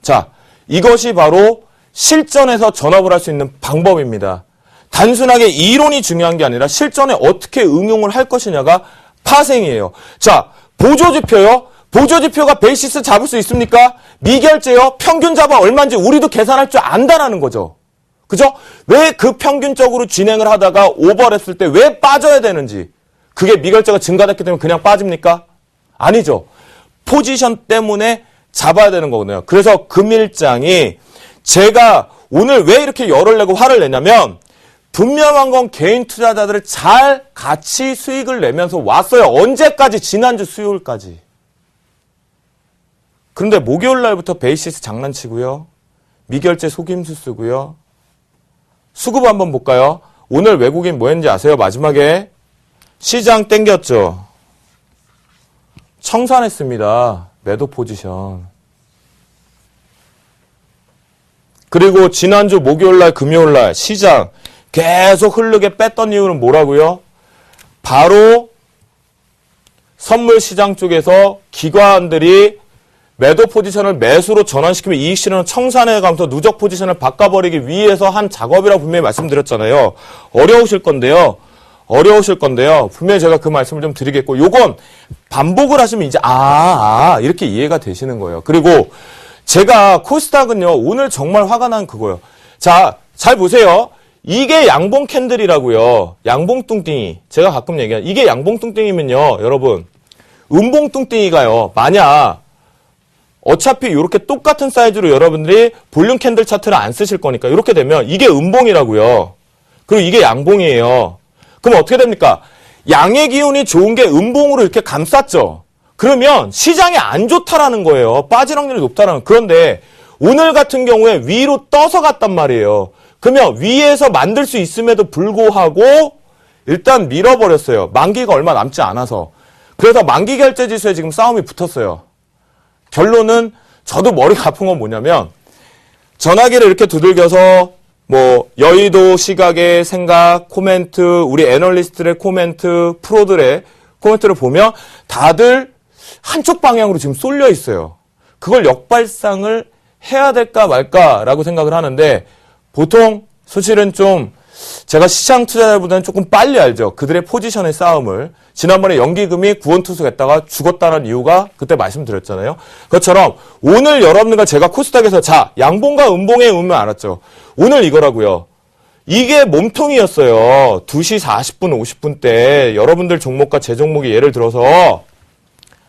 자, 이것이 바로 실전에서 전업을 할 수 있는 방법입니다. 단순하게 이론이 중요한 게 아니라 실전에 어떻게 응용을 할 것이냐가 파생이에요. 자, 보조지표요. 보조지표가 베이시스 잡을 수 있습니까? 미결제요. 평균 잡아 얼마인지 우리도 계산할 줄 안다라는 거죠. 그죠? 왜 그 평균적으로 진행을 하다가 오버했을 때 왜 빠져야 되는지. 그게 미결제가 증가됐기 때문에 그냥 빠집니까? 아니죠. 포지션 때문에 잡아야 되는 거거든요. 그래서 금일장이 제가 오늘 왜 이렇게 열을 내고 화를 내냐면 분명한 건 개인 투자자들을 잘 같이 수익을 내면서 왔어요. 언제까지? 지난주 수요일까지. 그런데 목요일 날부터 베이시스 장난치고요. 미결제 속임수 쓰고요. 수급 한번 볼까요? 오늘 외국인 뭐 했는지 아세요? 마지막에 시장 땡겼죠. 청산했습니다. 매도 포지션. 그리고 지난주 목요일날 금요일날 시장 계속 흐르게 뺐던 이유는 뭐라고요? 바로 선물 시장 쪽에서 기관들이 매도 포지션을 매수로 전환시키면 이익 실현을 청산해 가면서 누적 포지션을 바꿔버리기 위해서 한 작업이라고 분명히 말씀드렸잖아요. 어려우실 건데요. 분명히 제가 그 말씀을 좀 드리겠고, 요건 반복을 하시면 이제, 이렇게 이해가 되시는 거예요. 그리고 제가 코스닥은요, 오늘 정말 화가 난 그거예요. 자, 잘 보세요. 이게 양봉 캔들이라고요. 양봉 뚱띵이. 제가 가끔 얘기하는, 이게 양봉 뚱띵이면요, 여러분, 음봉 뚱띵이가요, 만약, 어차피 이렇게 똑같은 사이즈로 여러분들이 볼륨 캔들 차트를 안 쓰실 거니까 이렇게 되면 이게 음봉이라고요. 그리고 이게 양봉이에요. 그럼 어떻게 됩니까? 양의 기운이 좋은 게 음봉으로 이렇게 감쌌죠. 그러면 시장이 안 좋다라는 거예요. 빠질 확률이 높다라는. 그런데 오늘 같은 경우에 위로 떠서 갔단 말이에요. 그러면 위에서 만들 수 있음에도 불구하고 일단 밀어버렸어요. 만기가 얼마 남지 않아서. 그래서 만기 결제 지수에 지금 싸움이 붙었어요. 결론은 저도 머리가 아픈 건 뭐냐면 전화기를 이렇게 두들겨서 뭐 여의도 시각의 생각, 코멘트, 우리 애널리스트들의 코멘트, 프로들의 코멘트를 보면 다들 한쪽 방향으로 지금 쏠려 있어요. 그걸 역발상을 해야 될까 말까라고 생각을 하는데 보통 사실은 좀 제가 시장 투자자보다는 조금 빨리 알죠. 그들의 포지션의 싸움을. 지난번에 연기금이 구원투숙했다가 죽었다는 이유가 그때 말씀드렸잖아요. 그것처럼 오늘 여러분들과 제가 코스닥에서 자 양봉과 음봉의 의미를 알았죠. 오늘 이거라고요. 이게 몸통이었어요. 2시 40분, 50분 때 여러분들 종목과 제 종목이 예를 들어서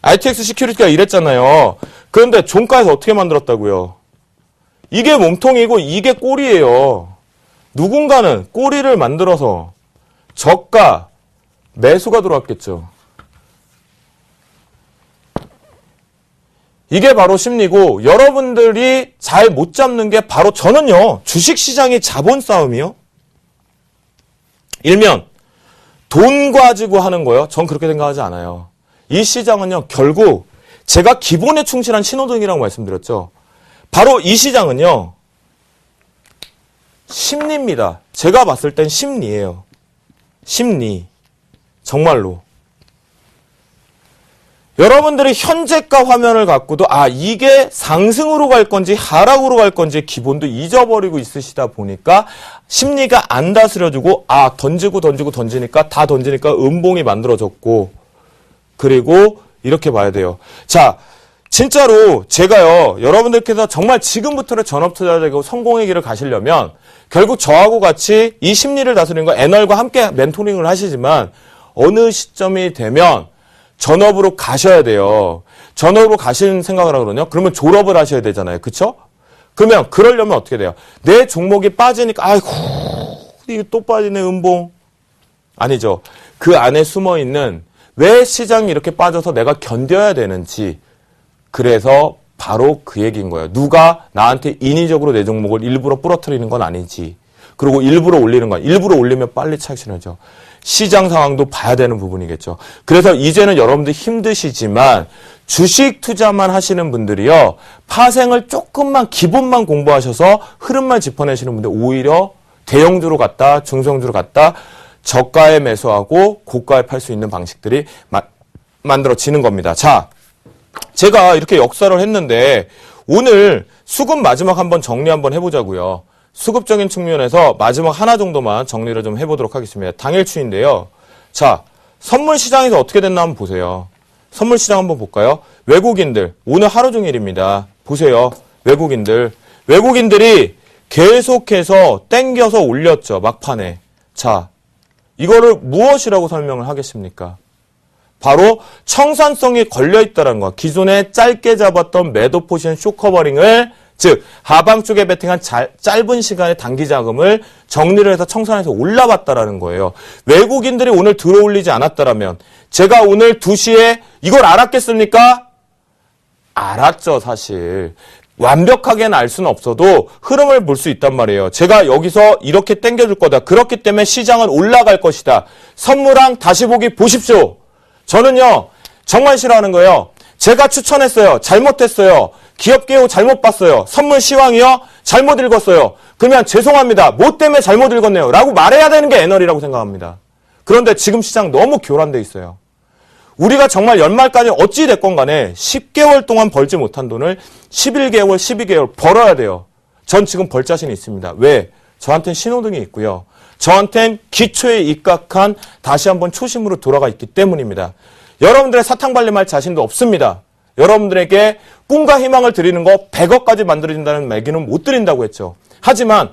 ITX 시큐리티가 이랬잖아요. 그런데 종가에서 어떻게 만들었다고요? 이게 몸통이고 이게 꼬리예요. 누군가는 꼬리를 만들어서 저가 매수가 들어왔겠죠. 이게 바로 심리고 여러분들이 잘 못 잡는 게 바로 저는요. 주식시장이 자본 싸움이요. 일면 돈 가지고 하는 거요. 전 그렇게 생각하지 않아요. 이 시장은요. 결국 제가 기본에 충실한 신호등이라고 말씀드렸죠. 바로 이 시장은요. 심리입니다. 제가 봤을 땐 심리예요. 심리. 정말로. 여러분들이 현재가 화면을 갖고도 이게 상승으로 갈 건지 하락으로 갈 건지 기본도 잊어버리고 있으시다 보니까 심리가 안 다스려주고 던지니까 다 던지니까 음봉이 만들어졌고 그리고 이렇게 봐야 돼요. 자, 진짜로 제가요. 여러분들께서 정말 지금부터는 전업투자자 되고 성공의 길을 가시려면 결국 저하고 같이 이 심리를 다스리는 거 애널과 함께 멘토링을 하시지만 어느 시점이 되면 전업으로 가셔야 돼요. 전업으로 가시는 생각을 하거든요. 그러면 졸업을 하셔야 되잖아요. 그쵸? 그러면 그러려면 어떻게 돼요? 내 종목이 빠지니까 아이고 이게 또 빠지네 음봉. 아니죠. 그 안에 숨어있는 왜 시장이 이렇게 빠져서 내가 견뎌야 되는지 그래서 바로 그 얘기인 거예요. 누가 나한테 인위적으로 내 종목을 일부러 부러뜨리는 건 아니지. 그리고 일부러 올리는 건 일부러 올리면 빨리 차익 실현하죠. 시장 상황도 봐야 되는 부분이겠죠. 그래서 이제는 여러분들 힘드시지만 주식 투자만 하시는 분들이요. 파생을 조금만 기본만 공부하셔서 흐름만 짚어내시는 분들 오히려 대형주로 갔다 중성주로 갔다 저가에 매수하고 고가에 팔 수 있는 방식들이 만들어지는 겁니다. 자, 제가 이렇게 역사를 했는데 오늘 수급 마지막 한번 정리 한번 해보자고요. 수급적인 측면에서 마지막 하나 정도만 정리를 좀 해보도록 하겠습니다. 당일추인데요. 자, 선물 시장에서 어떻게 됐나 한번 보세요. 선물 시장 한번 볼까요? 외국인들 오늘 하루 종일입니다. 보세요. 외국인들이 계속해서 땡겨서 올렸죠. 막판에. 자, 이거를 무엇이라고 설명을 하겠습니까? 바로 청산성이 걸려있다는 거. 기존에 짧게 잡았던 매도 포지션 쇼커버링을 즉 하방 쪽에 베팅한 짧은 시간의 단기 자금을 정리를 해서 청산해서 올라봤다라는 거예요. 외국인들이 오늘 들어올리지 않았다라면 제가 오늘 2시에 이걸 알았겠습니까? 알았죠, 사실. 완벽하게는 알 수는 없어도 흐름을 볼 수 있단 말이에요. 제가 여기서 이렇게 당겨줄 거다. 그렇기 때문에 시장은 올라갈 것이다. 선물항 다시 보기 보십시오. 저는요. 정말 싫어하는 거예요. 제가 추천했어요. 잘못했어요. 기업개요 잘못 봤어요. 선물 시황이요? 잘못 읽었어요. 그러면 죄송합니다. 뭐 때문에 잘못 읽었네요. 라고 말해야 되는 게 애널이라고 생각합니다. 그런데 지금 시장 너무 교란돼 있어요. 우리가 정말 연말까지 어찌 됐건 간에 10개월 동안 벌지 못한 돈을 11개월, 12개월 벌어야 돼요. 전 지금 벌 자신이 있습니다. 왜? 저한테는 신호등이 있고요. 저한테는 기초에 입각한 다시 한번 초심으로 돌아가 있기 때문입니다. 여러분들의 사탕발림할 자신도 없습니다. 여러분들에게 꿈과 희망을 드리는 거 100억까지 만들어진다는 매기는 못 드린다고 했죠. 하지만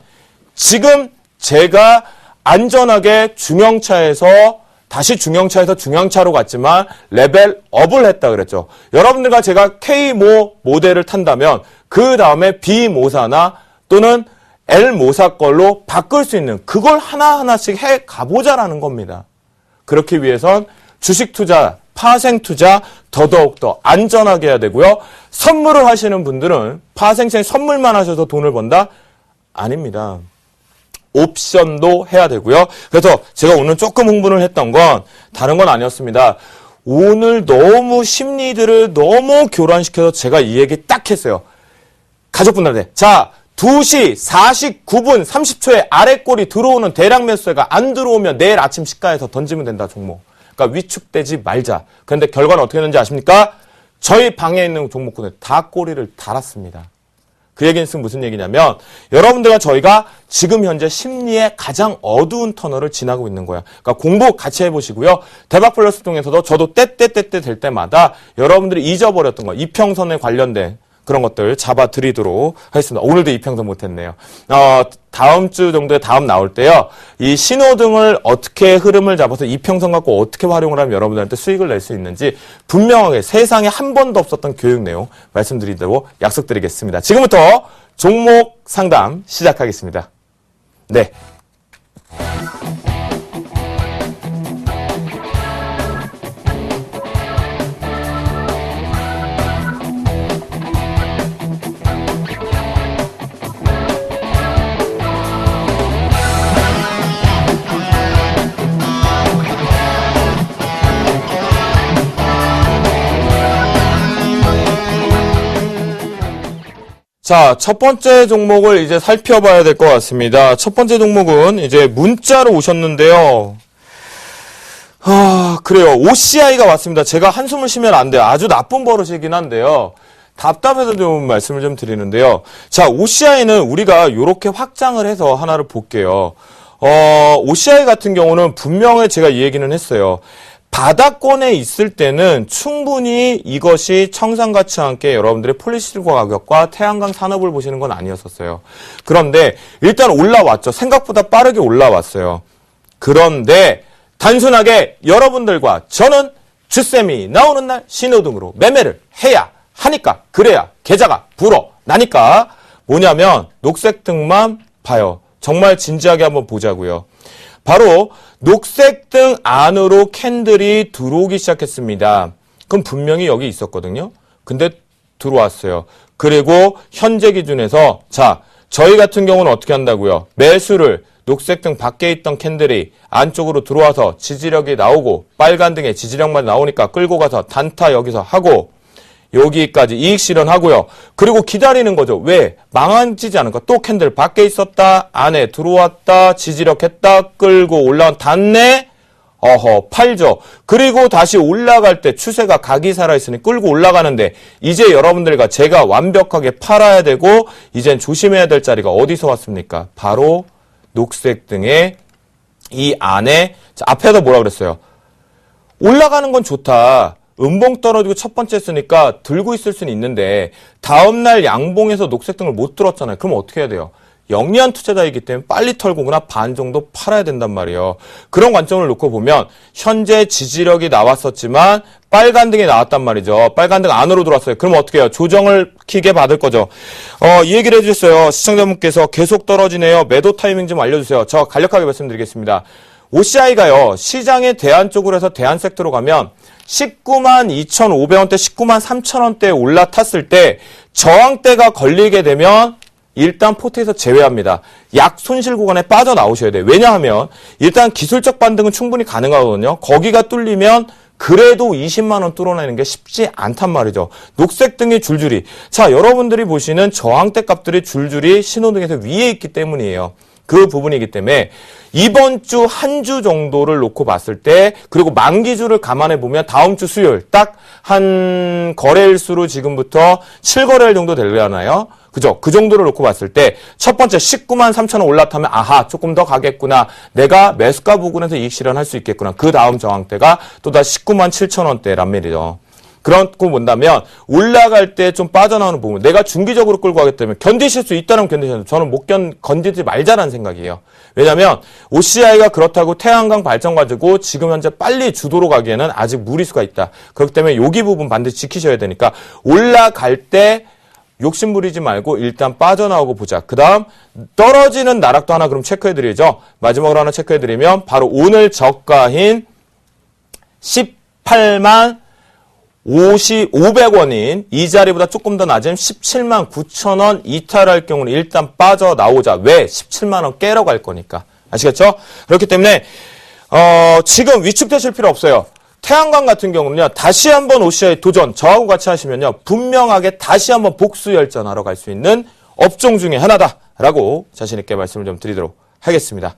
지금 제가 안전하게 중형차에서 다시 중형차에서 중형차로 갔지만 레벨업을 했다 그랬죠. 여러분들과 제가 K모 모델을 탄다면 그 다음에 B모사나 또는 L모사 걸로 바꿀 수 있는 그걸 하나하나씩 해 가보자라는 겁니다. 그렇기 위해선 주식 투자, 파생 투자 더더욱더 안전하게 해야 되고요. 선물을 하시는 분들은 파생생 선물만 하셔서 돈을 번다? 아닙니다. 옵션도 해야 되고요. 그래서 제가 오늘 조금 흥분을 했던 건 다른 건 아니었습니다. 오늘 너무 심리들을 너무 교란시켜서 제가 이 얘기 딱 했어요. 가족분들한테. 자, 2시 49분 30초에 아래꼴이 들어오는 대량 매수세가 안 들어오면 내일 아침 시가에서 던지면 된다, 종목. 그러니까 위축되지 말자. 그런데 결과는 어떻게 됐는지 아십니까? 저희 방에 있는 종목군에 다 꼬리를 달았습니다. 그 얘기는 무슨 얘기냐면 여러분들과 저희가 지금 현재 심리의 가장 어두운 터널을 지나고 있는 거야. 그러니까 공부 같이 해보시고요. 대박 플러스 통해서도 저도 때때때때 될 때마다 여러분들이 잊어버렸던 거, 이평선에 관련된 그런 것들 잡아드리도록 하겠습니다. 오늘도 이평선 못했네요. 다음 주 정도에 다음 나올 때요. 이 신호등을 어떻게 흐름을 잡아서 이평선 갖고 어떻게 활용을 하면 여러분들한테 수익을 낼 수 있는지 분명하게 세상에 한 번도 없었던 교육 내용 말씀드리도록 약속드리겠습니다. 지금부터 종목 상담 시작하겠습니다. 네. 자, 첫 번째 종목을 이제 살펴봐야 될 것 같습니다. 첫 번째 종목은 이제 문자로 오셨는데요. 그래요. OCI가 왔습니다. 제가 한숨을 쉬면 안 돼요. 아주 나쁜 버릇이긴 한데요. 답답해서 좀 말씀을 좀 드리는데요. 자, OCI는 우리가 이렇게 확장을 해서 하나를 볼게요. OCI 같은 경우는 분명히 제가 이 얘기는 했어요. 바닥권에 있을 때는 충분히 이것이 청산가치와 함께 여러분들의 폴리시실과 가격과 태양광 산업을 보시는 건 아니었었어요. 그런데 일단 올라왔죠. 생각보다 빠르게 올라왔어요. 그런데 단순하게 여러분들과 저는 주쌤이 나오는 날 신호등으로 매매를 해야 하니까, 그래야 계좌가 불어나니까 뭐냐면 녹색등만 봐요. 정말 진지하게 한번 보자고요. 바로 녹색등 안으로 캔들이 들어오기 시작했습니다. 그럼 분명히 여기 있었거든요. 근데 들어왔어요. 그리고 현재 기준에서 자, 저희 같은 경우는 어떻게 한다고요? 매수를 녹색등 밖에 있던 캔들이 안쪽으로 들어와서 지지력이 나오고 빨간 등에 지지력만 나오니까 끌고 가서 단타 여기서 하고 여기까지 이익 실현하고요. 그리고 기다리는 거죠. 왜? 망하지 않을까? 또 캔들 밖에 있었다, 안에 들어왔다, 지지력 했다, 끌고 올라온 단내, 팔죠. 그리고 다시 올라갈 때 추세가 각이 살아있으니 끌고 올라가는데 이제 여러분들과 제가 완벽하게 팔아야 되고 이젠 조심해야 될 자리가 어디서 왔습니까? 바로 녹색 등의 이 안에, 자, 앞에서 뭐라 그랬어요? 올라가는 건 좋다. 음봉 떨어지고 첫 번째 쓰니까 들고 있을 수는 있는데 다음날 양봉에서 녹색등을 못 들었잖아요. 그럼 어떻게 해야 돼요? 영리한 투자자이기 때문에 빨리 털고거나 반 정도 팔아야 된단 말이에요. 그런 관점을 놓고 보면 현재 지지력이 나왔었지만 빨간 등이 나왔단 말이죠. 빨간 등 안으로 들어왔어요. 그럼 어떻게 해요? 조정을 키게 받을 거죠. 이 얘기를 해주셨어요. 시청자분께서 계속 떨어지네요. 매도 타이밍 좀 알려주세요. 저 간략하게 말씀드리겠습니다. OCI가요. 시장의 대안 쪽으로 해서 대안 섹터로 가면 19만 2,500원대, 19만 3,000원대에 올라탔을 때 저항대가 걸리게 되면 일단 포트에서 제외합니다. 약 손실 구간에 빠져나오셔야 돼요. 왜냐하면 일단 기술적 반등은 충분히 가능하거든요. 거기가 뚫리면 그래도 20만 원 뚫어내는 게 쉽지 않단 말이죠. 녹색 등이 줄줄이. 자, 여러분들이 보시는 저항대 값들이 줄줄이 신호등에서 위에 있기 때문이에요. 그 부분이기 때문에 이번 주 한 주 정도를 놓고 봤을 때 그리고 만기주를 감안해 보면 다음 주 수요일 딱 한 거래일수로 지금부터 7거래일 정도 되려나요? 그죠? 그 정도를 놓고 봤을 때 첫 번째 19만 3천 원 올라타면 아하 조금 더 가겠구나. 내가 매수가 부근에서 이익 실현할 수 있겠구나. 그 다음 저항대가 또다시 19만 7천 원대란 말이죠. 그렇고 본다면 올라갈 때 좀 빠져나오는 부분 내가 중기적으로 끌고 가기 때문에 견디실 수 있다면 견디셔도 저는 못 건디지 말자라는 생각이에요. 왜냐하면 OCI가 그렇다고 태양광 발전 가지고 지금 현재 빨리 주도로 가기에는 아직 무리수가 있다. 그렇기 때문에 여기 부분 반드시 지키셔야 되니까 올라갈 때 욕심 부리지 말고 일단 빠져나오고 보자. 그 다음 떨어지는 나락도 하나 그럼 체크해드리죠. 마지막으로 하나 체크해드리면 바로 오늘 저가인 18만 500원인 이 자리보다 조금 더 낮은 17만 9천 원 이탈할 경우는 일단 빠져나오자. 왜? 17만 원 깨러 갈 거니까. 아시겠죠? 그렇기 때문에 지금 위축되실 필요 없어요. 태양광 같은 경우는요. 다시 한번 OCI 도전 저하고 같이 하시면요. 분명하게 다시 한번 복수 열전하러 갈 수 있는 업종 중에 하나다라고 자신 있게 말씀을 좀 드리도록 하겠습니다.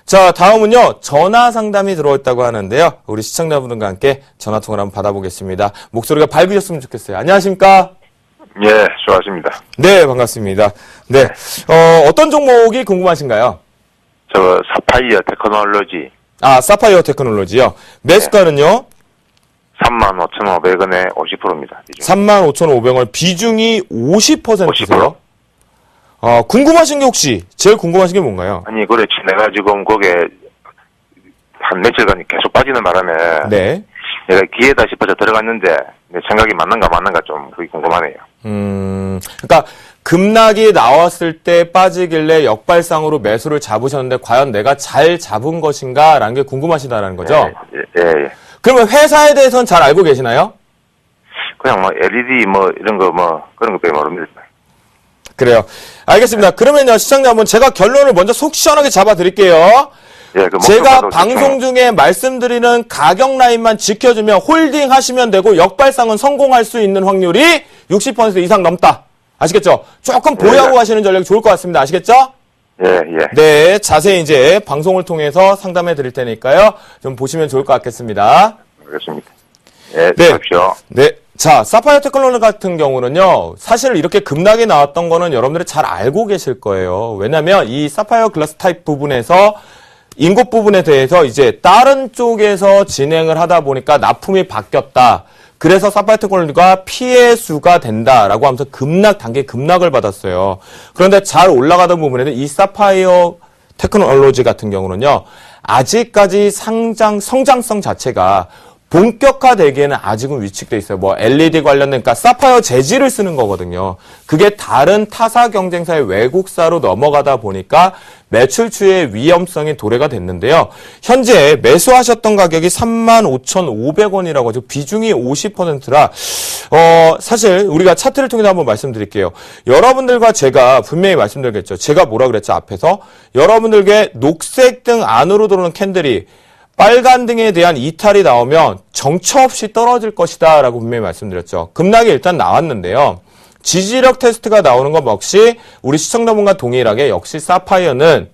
자, 다음은요. 전화 상담이 들어왔다고 하는데요. 우리 시청자분들과 함께 전화 통화를 한번 받아보겠습니다. 목소리가 밝으셨으면 좋겠어요. 안녕하십니까? 예, 좋았습니다. 네, 반갑습니다. 네, 어떤 종목이 궁금하신가요? 저 사파이어 테크놀로지. 아, 사파이어 테크놀로지요. 매수가는요? 35,500원에 50%입니다. 35,500원. 비중이 50%세요? 궁금하신 게 혹시, 제일 궁금하신 게 뭔가요? 아니, 그래, 내가 지금 거기에 한 며칠간 계속 빠지는 바람에. 네. 내가 기회다 싶어서 들어갔는데, 내 생각이 맞는가 좀 그게 궁금하네요. 그러니까 급락이 나왔을 때 빠지길래 역발상으로 매수를 잡으셨는데 과연 내가 잘 잡은 것인가라는 게 궁금하시다라는 거죠? 예. 그러면 회사에 대해서는 잘 알고 계시나요? 그냥 뭐 LED 뭐 이런 거 뭐 그런 거 빼고 모릅니다. 그래요. 알겠습니다. 그러면요, 시청자분 제가 결론을 먼저 속 시원하게 잡아드릴게요. 예, 제가 방송 중에 말씀드리는 가격 라인만 지켜주면 홀딩 하시면 되고 역발상은 성공할 수 있는 확률이 60% 이상 넘다. 아시겠죠? 조금 보유하고 가시는 전략이 좋을 것 같습니다. 아시겠죠? 예. 네, 자세히 이제 방송을 통해서 상담해 드릴 테니까요. 좀 보시면 좋을 것 같겠습니다. 알겠습니다. 예, 네. 하십시오. 네. 자, 사파이어 테크놀로지 같은 경우는요, 사실 이렇게 급락이 나왔던 거는 여러분들이 잘 알고 계실 거예요. 왜냐면 이 사파이어 글라스 타입 부분에서 인got 부분에 대해서 이제 다른 쪽에서 진행을 하다 보니까 납품이 바뀌었다. 그래서 사파이어 테크놀로지가 피해수가 된다라고 하면서 단계 급락을 받았어요. 그런데 잘 올라가던 부분에는 이 사파이어 테크놀로지 같은 경우는요, 아직까지 성장성 자체가 본격화되기에는 아직은 위축돼 있어요. 뭐 LED 관련된, 그러니까 사파이어 재질을 쓰는 거거든요. 그게 다른 타사 경쟁사의 외국사로 넘어가다 보니까 매출 추이의 위험성이 도래가 됐는데요. 현재 매수하셨던 가격이 35,500원이라고 하죠. 비중이 50%라 사실 우리가 차트를 통해서 한번 말씀드릴게요. 여러분들과 제가 분명히 말씀드리겠죠. 제가 뭐라 그랬죠, 앞에서? 여러분들께 녹색 등 안으로 들어오는 캔들이 빨간 등에 대한 이탈이 나오면 정처 없이 떨어질 것이다 라고 분명히 말씀드렸죠. 급락이 일단 나왔는데요. 지지력 테스트가 나오는 것 역시 우리 시청자분과 동일하게 역시 사파이어는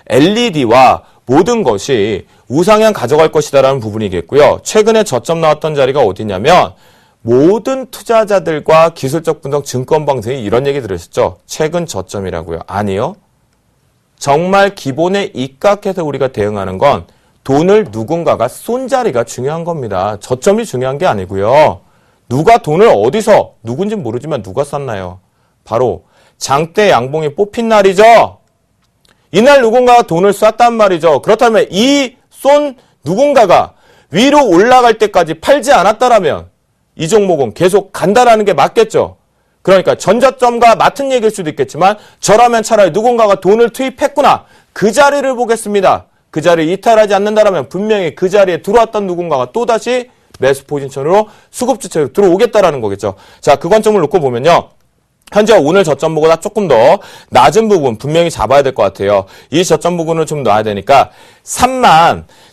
LED와 모든 것이 우상향 가져갈 것이다 라는 부분이겠고요. 최근에 저점 나왔던 자리가 어디냐면 모든 투자자들과 기술적 분석 증권방송이 이런 얘기 들으셨죠? 최근 저점이라고요. 아니요. 정말 기본에 입각해서 우리가 대응하는 건 돈을 누군가가 쏜 자리가 중요한 겁니다. 저점이 중요한 게 아니고요. 누가 돈을 어디서, 누군지 모르지만 누가 쐈나요? 바로 장대 양봉이 뽑힌 날이죠. 이날 누군가가 돈을 쐈단 말이죠. 그렇다면 이 쏜 누군가가 위로 올라갈 때까지 팔지 않았다라면 이 종목은 계속 간다라는 게 맞겠죠. 그러니까 전저점과 같은 얘기일 수도 있겠지만 저라면 차라리 누군가가 돈을 투입했구나. 그 자리를 보겠습니다. 그 자리를 이탈하지 않는다라면 분명히 그 자리에 들어왔던 누군가가 또다시 매수 포지션으로 수급 주체로 들어오겠다라는 거겠죠. 자, 그 관점을 놓고 보면요. 현재 오늘 저점보다 조금 더 낮은 부분 분명히 잡아야 될 것 같아요. 이 저점 부분을 좀 놔야 되니까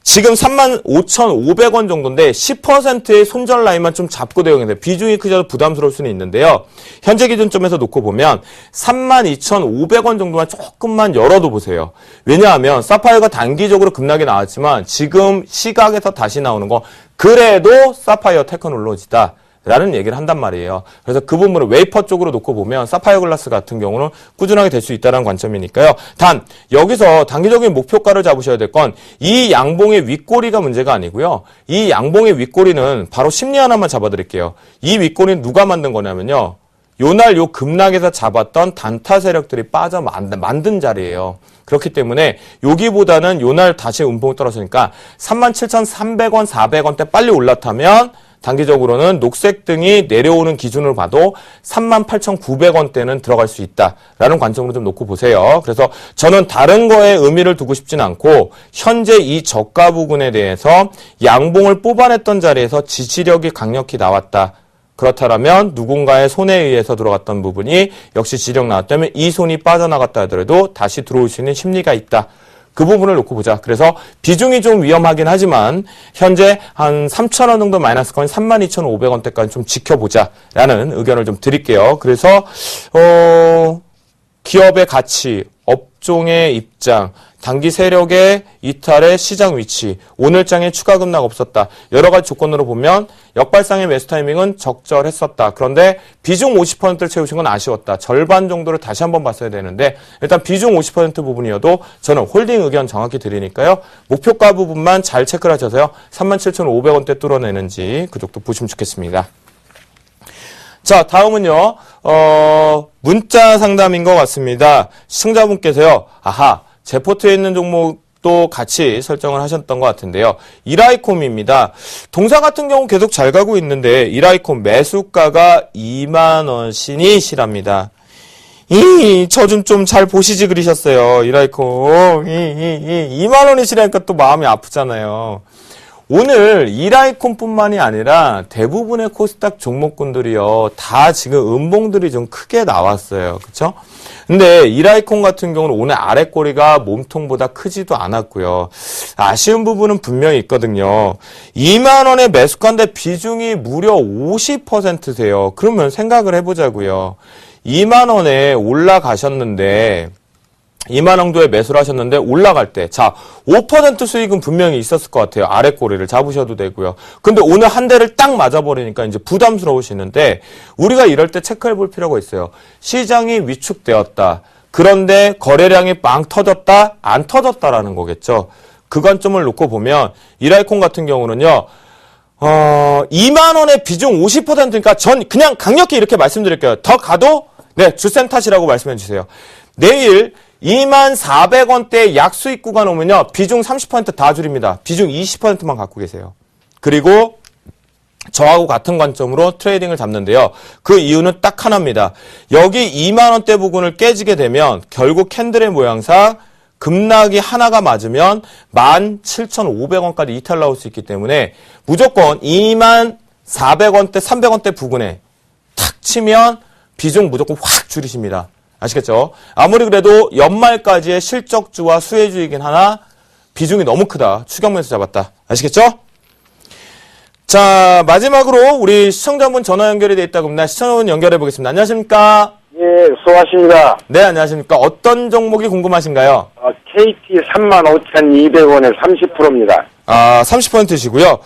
지금 35,500원 정도인데 10%의 손절 라인만 좀 잡고 대응해야 돼요. 비중이 크셔서 부담스러울 수는 있는데요. 현재 기준점에서 놓고 보면 32,500원 정도만 조금만 열어도 보세요. 왜냐하면 사파이어가 단기적으로 급락이 나왔지만 지금 시각에서 다시 나오는 거 그래도 사파이어 테크놀로지다. 라는 얘기를 한단 말이에요. 그래서 그 부분을 웨이퍼 쪽으로 놓고 보면 사파이어 글라스 같은 경우는 꾸준하게 될 수 있다는 관점이니까요. 단 여기서 단기적인 목표가를 잡으셔야 될 건 이 양봉의 윗꼬리가 문제가 아니고요. 이 양봉의 윗꼬리는 바로 심리 하나만 잡아드릴게요. 이 윗꼬리는 누가 만든 거냐면요. 요날 요 급락에서 잡았던 단타 세력들이 빠져 만든 자리예요. 그렇기 때문에 여기보다는 요날 다시 음봉이 떨어지니까 37,300원, 400원대 빨리 올라타면 단기적으로는 녹색 등이 내려오는 기준으로 봐도 38,900원대는 들어갈 수 있다라는 관점으로 좀 놓고 보세요. 그래서 저는 다른 거에 의미를 두고 싶지는 않고 현재 이 저가 부분에 대해서 양봉을 뽑아냈던 자리에서 지지력이 강력히 나왔다. 그렇다면 누군가의 손에 의해서 들어갔던 부분이 역시 지지력 나왔다면 이 손이 빠져나갔다 하더라도 다시 들어올 수 있는 심리가 있다. 그 부분을 놓고 보자. 그래서 비중이 좀 위험하긴 하지만 현재 한 3,000원 정도 마이너스 거인 32,500원대까지 좀 지켜보자라는 의견을 좀 드릴게요. 그래서 기업의 가치, 업종의 입장, 단기 세력의 이탈의 시장 위치, 오늘장에 추가 급락 없었다. 여러 가지 조건으로 보면 역발상의 매수 타이밍은 적절했었다. 그런데 비중 50%를 채우신 건 아쉬웠다. 절반 정도를 다시 한번 봤어야 되는데 일단 비중 50% 부분이어도 저는 홀딩 의견 정확히 드리니까요. 목표가 부분만 잘 체크를 하셔서요. 37,500원대 뚫어내는지 그쪽도 보시면 좋겠습니다. 자, 다음은요, 문자 상담인 것 같습니다. 시청자분께서요, 아하, 제 포트에 있는 종목도 같이 설정을 하셨던 것 같은데요. 이라이콤입니다. 동사 같은 경우 계속 잘 가고 있는데, 이라이콤 매수가가 20,000원이시랍니다. 저 좀 잘 보시지 그러셨어요. 이라이콤. 20,000원이시라니까 또 마음이 아프잖아요. 오늘 이라이콤뿐만이 아니라 대부분의 코스닥 종목군들이요. 다 지금 음봉들이 좀 크게 나왔어요. 그쵸? 근데 이라이콤 같은 경우는 오늘 아랫꼬리가 몸통보다 크지도 않았고요. 아쉬운 부분은 분명히 있거든요. 20,000원의 매수가인데 비중이 무려 50%세요. 그러면 생각을 해보자고요. 20,000원에 올라가셨는데 2만 정도에 매수를 하셨는데 올라갈 때, 자, 5% 수익은 분명히 있었을 것 같아요. 아랫꼬리를 잡으셔도 되고요. 근데 오늘 한 대를 딱 맞아버리니까 이제 부담스러우시는데 우리가 이럴 때 체크해 볼 필요가 있어요. 시장이 위축되었다. 그런데 거래량이 빵 터졌다? 안 터졌다라는 거겠죠. 그 관점을 놓고 보면 이라이콤 같은 경우는요. 2만 원의 비중 50%니까 전 그냥 강력히 이렇게 말씀드릴게요. 더 가도 네, 주센 탓이라고 말씀해 주세요. 내일 24,000원대 약 수익 구간 오면요. 비중 30% 다 줄입니다. 비중 20%만 갖고 계세요. 그리고 저하고 같은 관점으로 트레이딩을 잡는데요. 그 이유는 딱 하나입니다. 여기 20,000원대 부분을 깨지게 되면 결국 캔들의 모양상 급락이 하나가 맞으면 17,500원까지 이탈 나올 수 있기 때문에 무조건 24,000원대, 300원대 부근에 탁 치면 비중 무조건 확 줄이십니다. 아시겠죠? 아무리 그래도 연말까지의 실적주와 수혜주이긴 하나 비중이 너무 크다. 추격면서 잡았다. 아시겠죠? 자, 마지막으로 우리 시청자분 전화 연결이 되어 있다고 합니다. 시청자분 연결해 보겠습니다. 안녕하십니까? 예, 수고하십니다. 네, 안녕하십니까? 어떤 종목이 궁금하신가요? KT 35,200원에 30%입니다. 아, 30%시고요.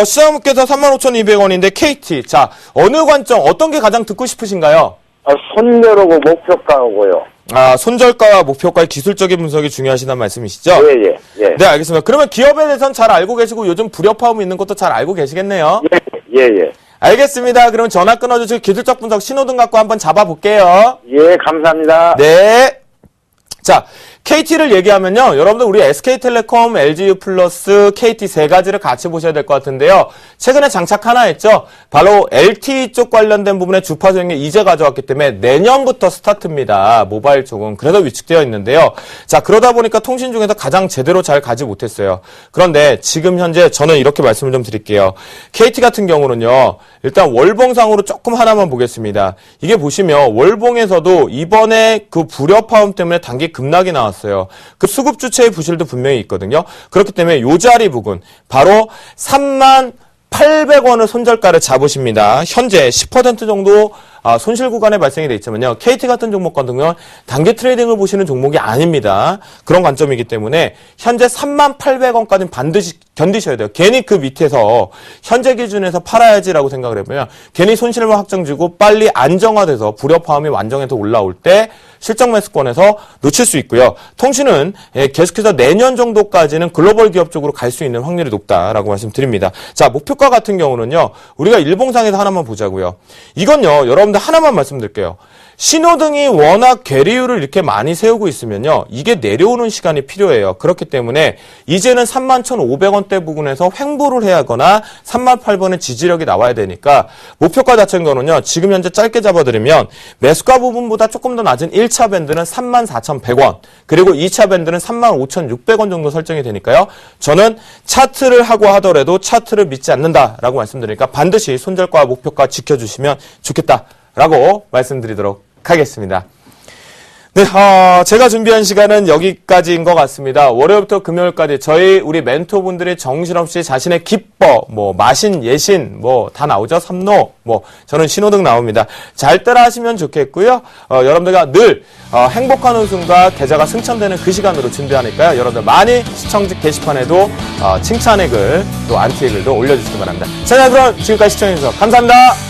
시장분께서 35,200원인데 KT. 자, 어느 관점, 어떤 게 가장 듣고 싶으신가요? 손절하고 목표가하고요. 아, 손절가와 목표가의 기술적인 분석이 중요하시다는 말씀이시죠? 예. 네, 알겠습니다. 그러면 기업에 대해서는 잘 알고 계시고 요즘 불협화음이 있는 것도 잘 알고 계시겠네요? 예. 알겠습니다. 그럼 전화 끊어주시고 기술적 분석 신호등 갖고 한번 잡아볼게요. 예, 감사합니다. 네. 자, KT를 얘기하면요. 여러분들 우리 SK텔레콤, LGU 플러스, KT 세 가지를 같이 보셔야 될 것 같은데요. 최근에 장착 하나 했죠. 바로 LTE 쪽 관련된 부분에 주파수 연계 이제 가져왔기 때문에 내년부터 스타트입니다. 모바일 쪽은. 그래서 위축되어 있는데요. 자, 그러다 보니까 통신 중에서 가장 제대로 잘 가지 못했어요. 그런데 지금 현재 저는 이렇게 말씀을 좀 드릴게요. KT 같은 경우는요. 일단 월봉상으로 조금 하나만 보겠습니다. 이게 보시면 월봉에서도 이번에 그 불협화음 때문에 단기 급락이 나왔어요. 그 수급 주체의 부실도 분명히 있거든요. 그렇기 때문에 요 자리 부분 바로 38,000원을 손절가를 잡으십니다. 현재 10% 정도 손실 구간에 발생이 돼 있지만요. KT 같은 종목 같은 경우는 단기 트레이딩을 보시는 종목이 아닙니다. 그런 관점이기 때문에 현재 38,000원까지는 반드시 견디셔야 돼요. 괜히 그 밑에서 현재 기준에서 팔아야지라고 생각을 해보면 괜히 손실만 확정지고 빨리 안정화돼서 불협화음이 완정해서 올라올 때 실적 매수권에서 놓칠 수 있고요. 통신은 계속해서 내년 정도까지는 글로벌 기업 쪽으로 갈 수 있는 확률이 높다라고 말씀드립니다. 자, 목표가 같은 경우는요. 우리가 일봉상에서 하나만 보자고요. 이건요. 여러분들 하나만 말씀드릴게요. 신호등이 워낙 괴리율을 이렇게 많이 세우고 있으면요. 이게 내려오는 시간이 필요해요. 그렇기 때문에 이제는 31,500원대 부근에서 횡보를 해야 하거나 38,000원의 지지력이 나와야 되니까 목표가 자체인 거는요. 지금 현재 짧게 잡아드리면 매수가 부분보다 조금 더 낮은 1차 밴드는 34,100원 그리고 2차 밴드는 35,600원 정도 설정이 되니까요. 저는 차트를 하고 하더라도 차트를 믿지 않는다라고 말씀드리니까 반드시 손절가 목표가 지켜주시면 좋겠다라고 말씀드리도록 하겠습니다. 네, 제가 준비한 시간은 여기까지인 것 같습니다. 월요일부터 금요일까지 우리 멘토분들이 정신없이 자신의 기법, 마신, 예신, 다 나오죠. 삼로, 저는 신호등 나옵니다. 잘 따라 하시면 좋겠고요. 여러분들과 늘, 행복한 웃음과 계좌가 승천되는 그 시간으로 준비하니까요. 여러분들 많이 시청자 게시판에도, 칭찬의 글, 또 안티의 글도 올려주시기 바랍니다. 자, 그럼 지금까지 시청해주셔서 감사합니다.